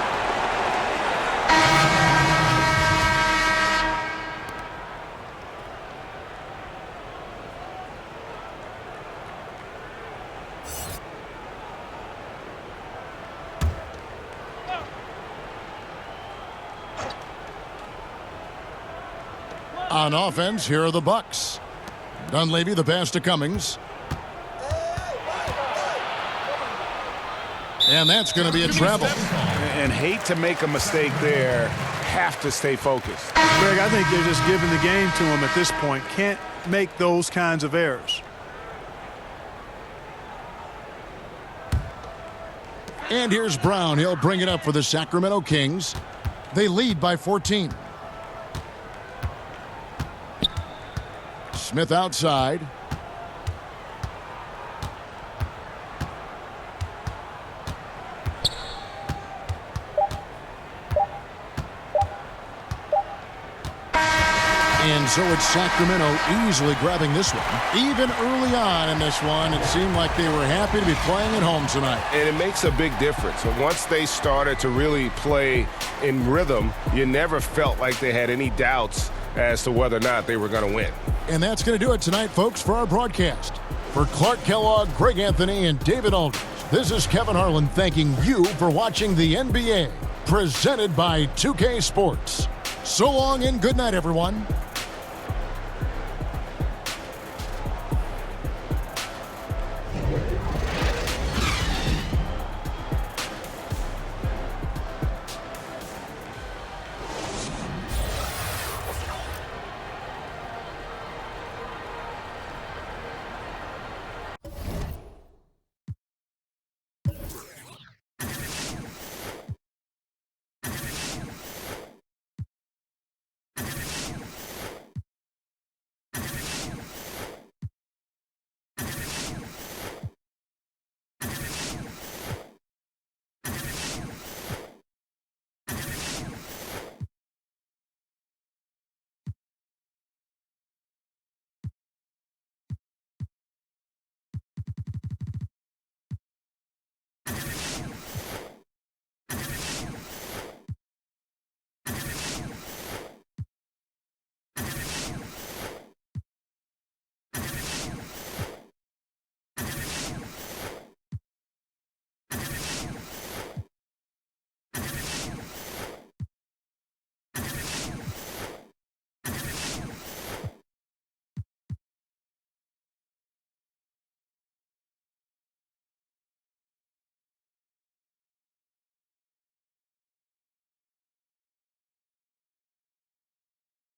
On offense, here are the Bucks. Dunleavy, the pass to Cummings. And that's going to be a travel. And hate to make a mistake there. Have to stay focused. Greg, I think they're just giving the game to him at this point. Can't make those kinds of errors. And here's Brown. He'll bring it up for the Sacramento Kings. They lead by 14. Smith outside. And so it's Sacramento easily grabbing this one. Even early on in this one, it seemed like they were happy to be playing at home tonight. And it makes a big difference. And once they started to really play in rhythm, you never felt like they had any doubts as to whether or not they were going to win. And that's going to do it tonight, folks, for our broadcast. For Clark Kellogg, Greg Anthony, and David Aldridge, this is Kevin Harlan thanking you for watching the NBA, presented by 2K Sports. So long and good night, everyone.